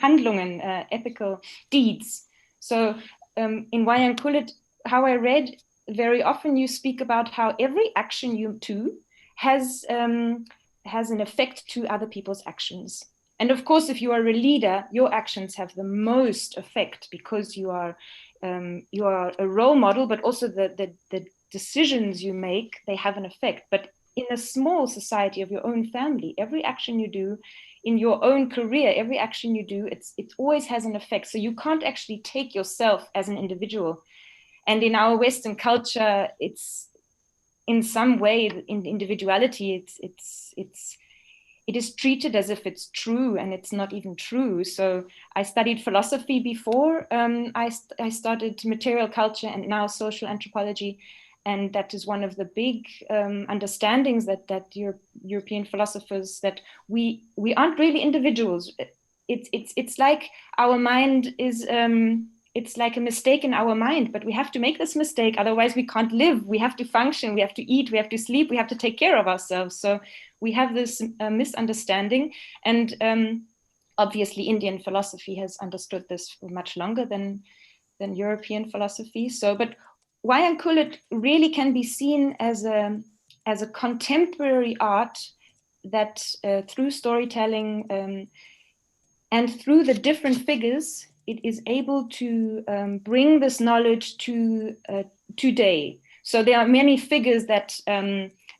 Handlungen, ethical deeds. So in Wayang Kulit, how I read, very often you speak about how every action you do has an effect to other people's actions. And of course, if you are a leader, your actions have the most effect because you are a role model, but also the decisions you make, they have an effect. But in a small society of your own family, every action you do, in your own career, every action you do, it always has an effect. So you can't actually take yourself as an individual. And in our Western culture, it's in some way, in individuality, it is treated as if it's true, and it's not even true. So I studied philosophy before I started material culture, and now social anthropology. And that is one of the big understandings that European philosophers, that we aren't really individuals. It's like our mind is, it's like a mistake in our mind, but we have to make this mistake, otherwise we can't live. We have to function, we have to eat, we have to sleep, we have to take care of ourselves. So we have this misunderstanding, and obviously Indian philosophy has understood this for much longer than European philosophy. So, but Wayang Kulit really can be seen as a contemporary art that through storytelling And through the different figures, it is able to bring this knowledge to today. So there are many figures that,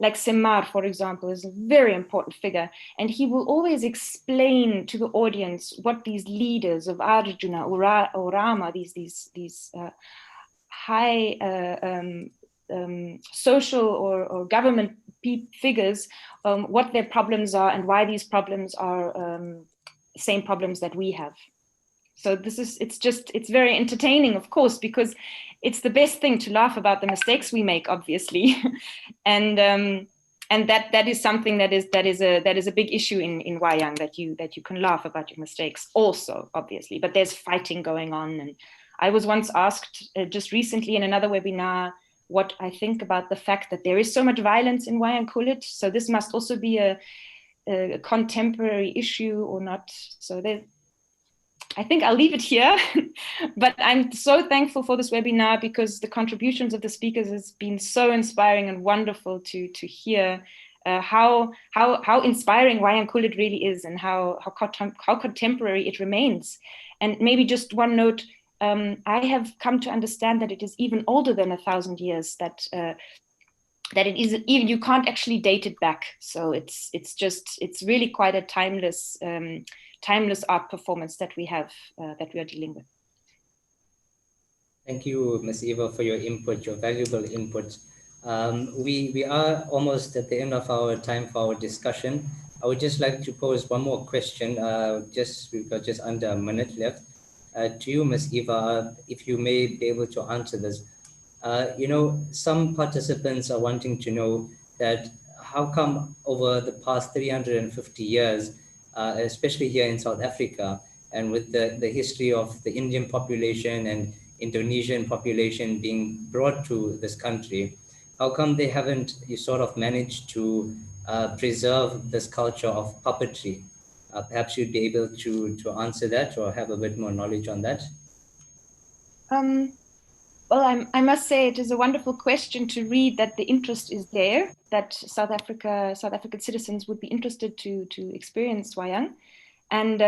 like Semar, for example, is a very important figure. And he will always explain to the audience what these leaders of Arjuna or Rama, these high social or government figures, what their problems are and why these problems are same problems that we have. So it's very entertaining, of course, because it's the best thing to laugh about the mistakes we make, obviously. and that is something that is a big issue in Wayang, that you can laugh about your mistakes also, obviously, but there's fighting going on. And I was once asked just recently in another webinar what I think about the fact that there is so much violence in Wayang Kulit. So this must also be a contemporary issue or not. So I think I'll leave it here, but I'm so thankful for this webinar because the contributions of the speakers has been so inspiring and wonderful to hear how inspiring Wayang Kulit really is and how contemporary it remains. And maybe just one note, I have come to understand that it is even older than 1,000 years, that it is even, you can't actually date it back. So it's really quite a timeless art performance that we have, that we are dealing with. Thank you, Ms. Eva, for your input, your valuable input. We are almost at the end of our time for our discussion. I would just like to pose one more question. We've got just under a minute left. To you, Ms. Eva, if you may be able to answer this. Some participants are wanting to know that how come over the past 350 years, especially here in South Africa, and with the history of the Indian population and Indonesian population being brought to this country, how come they haven't sort of managed to preserve this culture of puppetry? Perhaps you'd be able to answer that or have a bit more knowledge on that. Well, I must say it is a wonderful question to read that the interest is there, that South African citizens would be interested to experience Wayang. And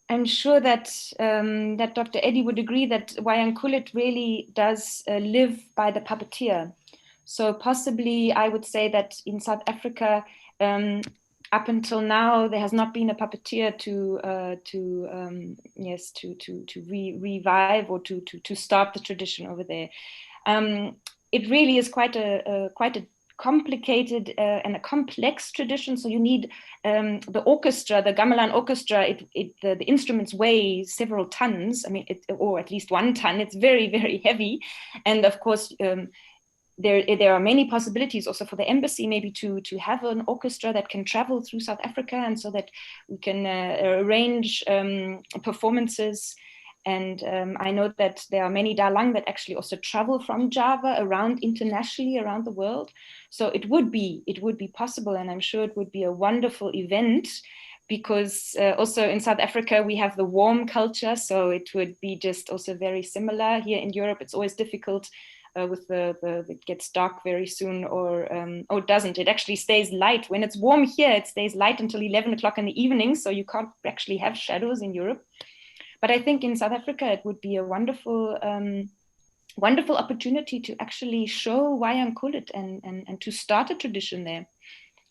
I'm sure that Dr. Eddie would agree that Wayang Kulit really does live by the puppeteer. So possibly I would say that in South Africa, up until now, there has not been a puppeteer to revive or to start the tradition over there. It really is quite a complicated and a complex tradition. So you need the orchestra, the gamelan orchestra. The instruments weigh several tons. I mean, or at least 1 ton. It's very, very heavy, and of course. There are many possibilities also for the embassy maybe to have an orchestra that can travel through South Africa, and so that we can arrange performances. And I know that there are many dalang that actually also travel from Java internationally around the world. So it would be possible, and I'm sure it would be a wonderful event, because also in South Africa we have the warm culture, so it would be just also very similar. Here in Europe it's always difficult with it gets dark very soon, or it doesn't. It actually stays light. When it's warm here, it stays light until 11 o'clock in the evening, so you can't actually have shadows in Europe. But I think in South Africa, it would be a wonderful opportunity to actually show Wayang Kulit and to start a tradition there.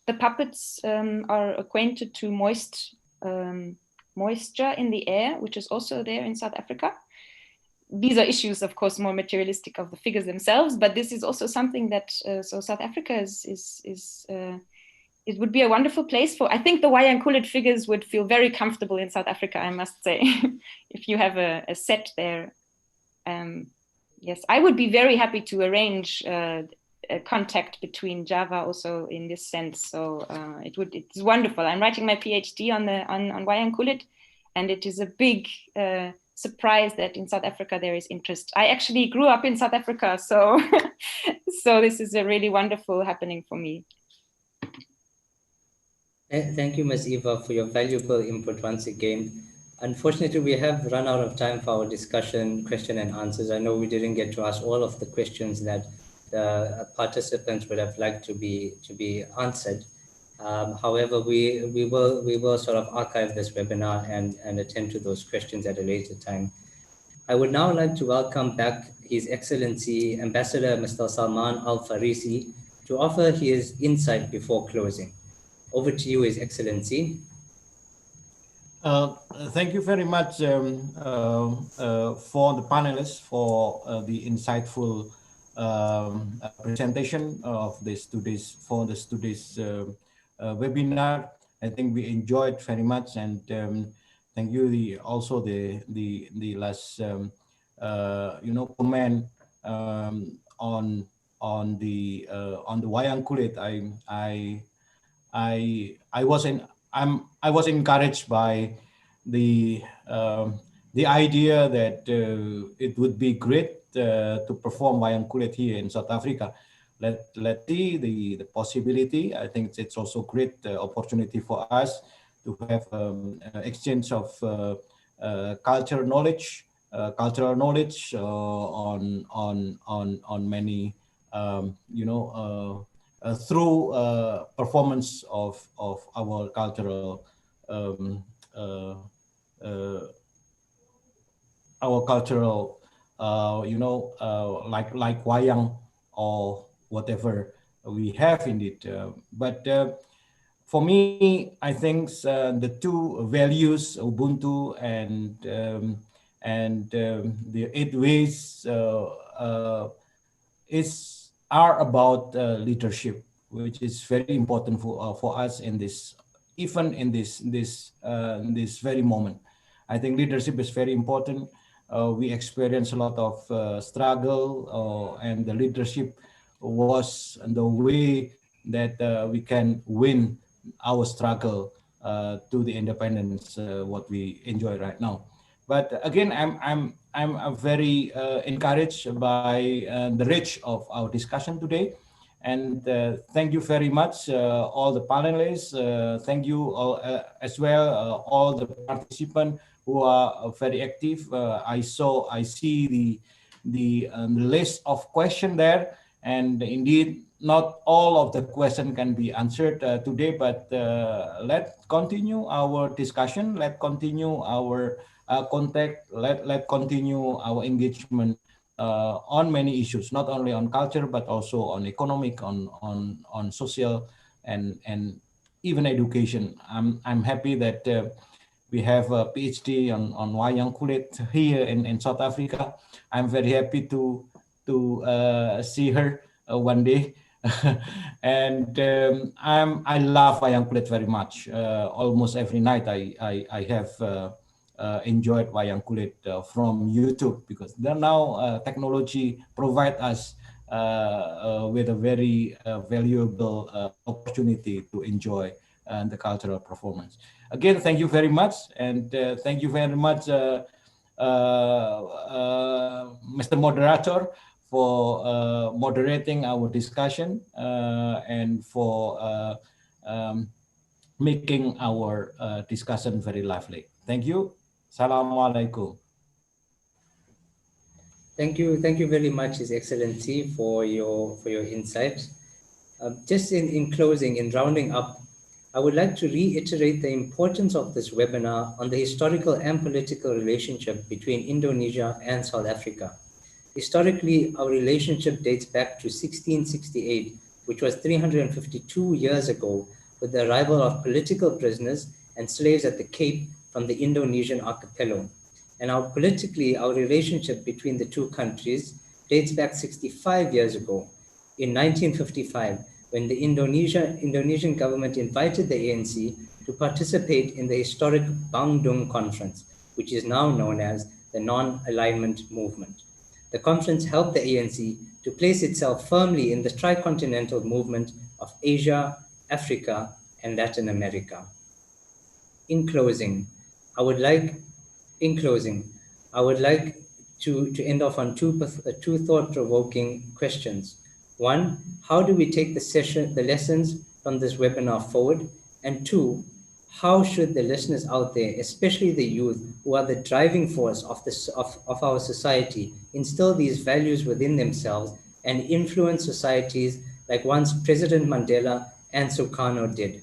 The puppets are acquainted to moisture in the air, which is also there in South Africa. These are issues, of course, more materialistic of the figures themselves, but this is also something that, so South Africa it would be a wonderful place for. I think the Wayang Kulit figures would feel very comfortable in South Africa, I must say, if you have a set there. Yes, I would be very happy to arrange a contact between Java also in this sense. So it's wonderful. I'm writing my PhD on Wayang Kulit, and it is a big surprise that in South Africa there is interest. I actually grew up in South Africa, so so this is a really wonderful happening for me. Thank you, Ms. Eva, for your valuable input once again. Unfortunately, we have run out of time for our discussion, question and answers. I know we didn't get to ask all of the questions that the participants would have liked to be answered. However, we will sort of archive this webinar and attend to those questions at a later time. I would now like to welcome back His Excellency Ambassador Mr. Salman Al Farisi to offer his insight before closing. Over to you, His Excellency. Thank you very much for the panelists for the insightful presentation of this today's webinar. I think we enjoyed very much, and thank you also the last comment on the wayang kulit. I was encouraged by the idea that it would be great to perform wayang kulit here in South Africa. Let's see the possibility. I think it's also great opportunity for us to have exchange of cultural knowledge on many through performance of our cultural like wayang or whatever we have indeed. But for me, I think the two values, Ubuntu and the 8 ways are about leadership, which is very important for us in this, even in this very moment. I think leadership is very important. We experience a lot of struggle, and the leadership was the way that we can win our struggle to the independence what we enjoy right now. But again, I'm very encouraged by the reach of our discussion today, and thank you very much all the panelists. Thank you all, as well all the participants who are very active. I see the list of questions there, and indeed not all of the questions can be answered today, but let's continue our discussion. Let's continue our contact. Let's continue our engagement on many issues, not only on culture, but also on economic, on social, and even education. I'm happy that we have a PhD on wayang kulit here in South Africa. I'm very happy to see her one day. And I love wayang kulit very much. Almost every night I have enjoyed wayang kulit from YouTube, because now technology provide us with a very valuable opportunity to enjoy the cultural performance. Again, thank you very much, and thank you very much, Mr. Moderator, for moderating our discussion and for making our discussion very lively. Thank you. Assalamualaikum. Thank you very much, His Excellency, for your insight. Just in closing, in rounding up, I would like to reiterate the importance of this webinar on the historical and political relationship between Indonesia and South Africa. Historically, our relationship dates back to 1668, which was 352 years ago, with the arrival of political prisoners and slaves at the Cape from the Indonesian archipelago. And politically, our relationship between the two countries dates back 65 years ago, in 1955, when the Indonesian government invited the ANC to participate in the historic Bandung Conference, which is now known as the Non-Alignment Movement. The conference helped the ANC to place itself firmly in the tricontinental movement of Asia, Africa, and Latin America. In closing, I would like to end off on two thought-provoking questions. One, how do we take the lessons from this webinar forward? And two, how should the listeners out there, especially the youth who are the driving force of our society, instill these values within themselves and influence societies like once President Mandela and Sukarno did?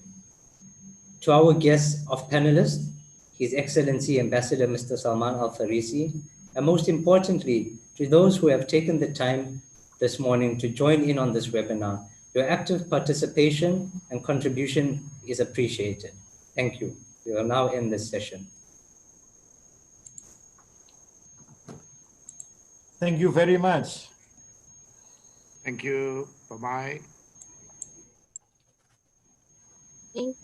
To our guests of panelists, His Excellency Ambassador Mr. Salman Al Farisi, and most importantly, to those who have taken the time this morning to join in on this webinar, your active participation and contribution is appreciated. Thank you. We will now end this session. Thank you very much. Thank you. Bye-bye. Thank